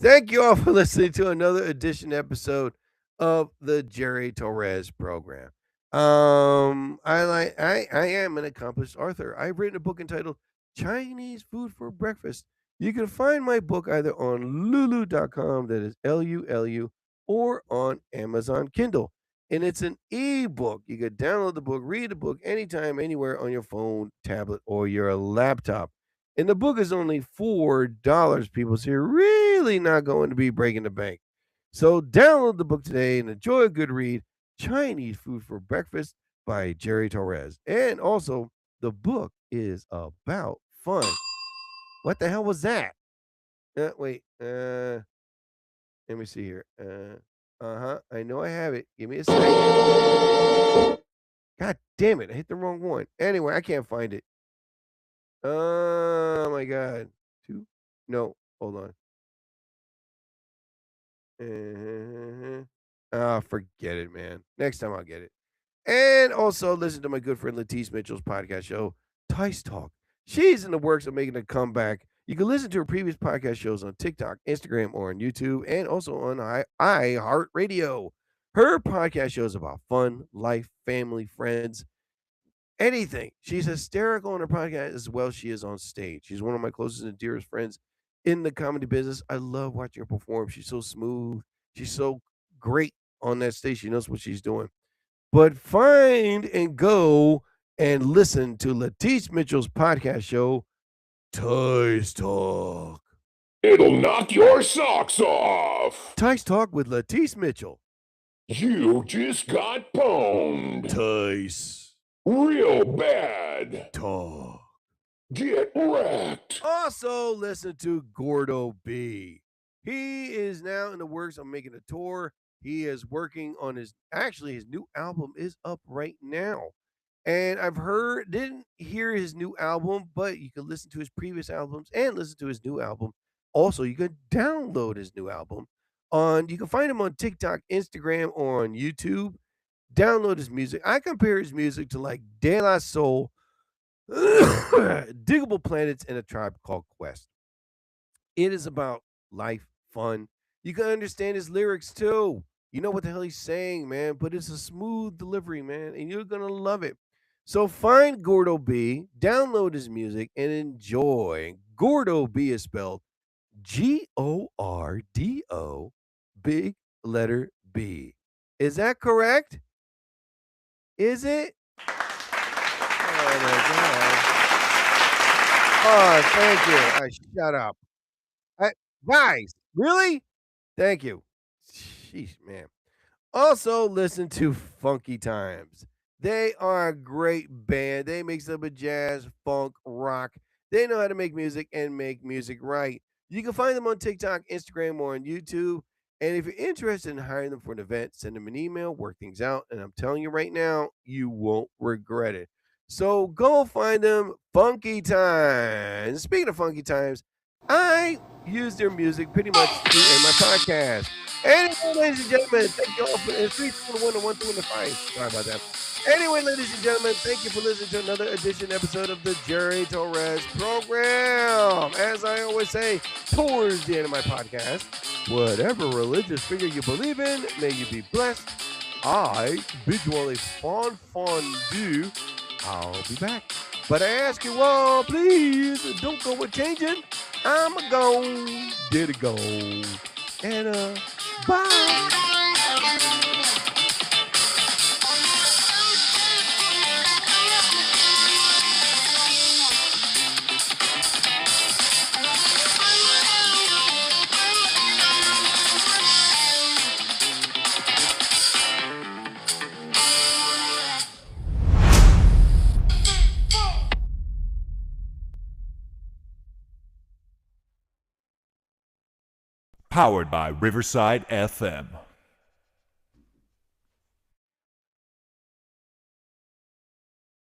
thank you all for listening to another edition episode of the Jerry Torres program. I am an accomplished author. I've written a book entitled Chinese Food for Breakfast. You can find my book either on lulu.com, that is LULU, or on Amazon Kindle. And it's an ebook. You can download the book, read the book anytime, anywhere on your phone, tablet, or your laptop. And the book is only $4, people. So you're really not going to be breaking the bank. So download the book today and enjoy a good read. Chinese Food for Breakfast by Jerry Torres. And also, the book is about fun. What the hell was that? Wait. Let me see here. I know I have it. Give me a second. God damn it. I hit the wrong one. Anyway, I can't find it. Oh my God. Two? No. Hold on. Forget it, man. Next time I'll get it. And also listen to my good friend Latisse Mitchell's podcast show, Tice Talk. She's in the works of making a comeback. You can listen to her previous podcast shows on TikTok, Instagram, or on YouTube, and also on iHeartRadio. Her podcast show is about fun, life, family, friends, anything. She's hysterical on her podcast as well as she is on stage. She's one of my closest and dearest friends in the comedy business. I love watching her perform. She's so smooth. She's so great on that stage. She knows what she's doing. But find and go and listen to Latisse Mitchell's podcast show, Tice Talk. It'll knock your socks off. Tice Talk with Latisse Mitchell. You just got pwned. Tice Real bad. Talk. Get wrecked. Also, listen to Gordo B. He is now in the works of making a tour He is working on his new album is up right now. And didn't hear his new album, but you can listen to his previous albums and listen to his new album. Also, you can download his new album you can find him on TikTok, Instagram, or on YouTube. Download his music. I compare his music to like De La Soul, Diggable Planets, and A Tribe Called Quest. It is about life, fun. You can understand his lyrics too. You know what the hell he's saying, man, but it's a smooth delivery, man, and you're going to love it. So find Gordo B, download his music, and enjoy. Gordo B is spelled Gordo, big letter B. Is that correct? Is it? Oh, my God. Oh, thank you. Shut up. Guys, really? Thank you. Sheesh, man. Also, listen to Funky Times. They are a great band. They mix up a jazz, funk, rock. They know how to make music and make music right. You can find them on TikTok, Instagram, or on YouTube. And if you're interested in hiring them for an event, send them an email, work things out. And I'm telling you right now, you won't regret it. So go find them, Funky Times. Speaking of Funky Times, I use their music pretty much in my podcast. Anyway, ladies and gentlemen, thank you all for 3, 2, 1, 1, 2, 5. Sorry about that. Anyway, ladies and gentlemen, thank you for listening to another episode of the Jerry Torres program. As I always say, towards the end of my podcast, whatever religious figure you believe in, may you be blessed. I bid you all a fondue. I'll be back. But I ask you all, please, don't go with changing. I'm a go, did it go. And bye. Powered by Riverside FM.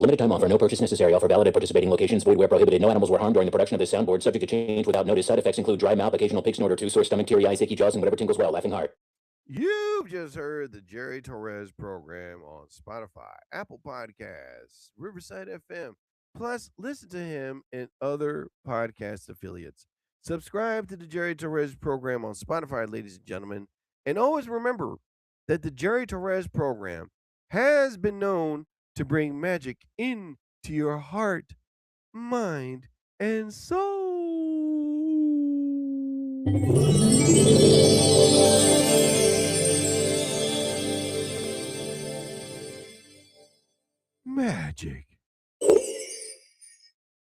Limited time offer. No purchase necessary. Offer valid at participating locations. Void where prohibited. No animals were harmed during the production of this soundboard. Subject to change without notice. Side effects include dry mouth, occasional pig snort or two, sore stomach, teary eyes, achy jaws, and whatever tingles well. Laughing heart. You've just heard the Jerry Torres program on Spotify, Apple Podcasts, Riverside FM. Plus, listen to him and other podcast affiliates. Subscribe to the Jerry Torres program on Spotify, ladies and gentlemen. And always remember that the Jerry Torres program has been known to bring magic into your heart, mind, and soul. Magic.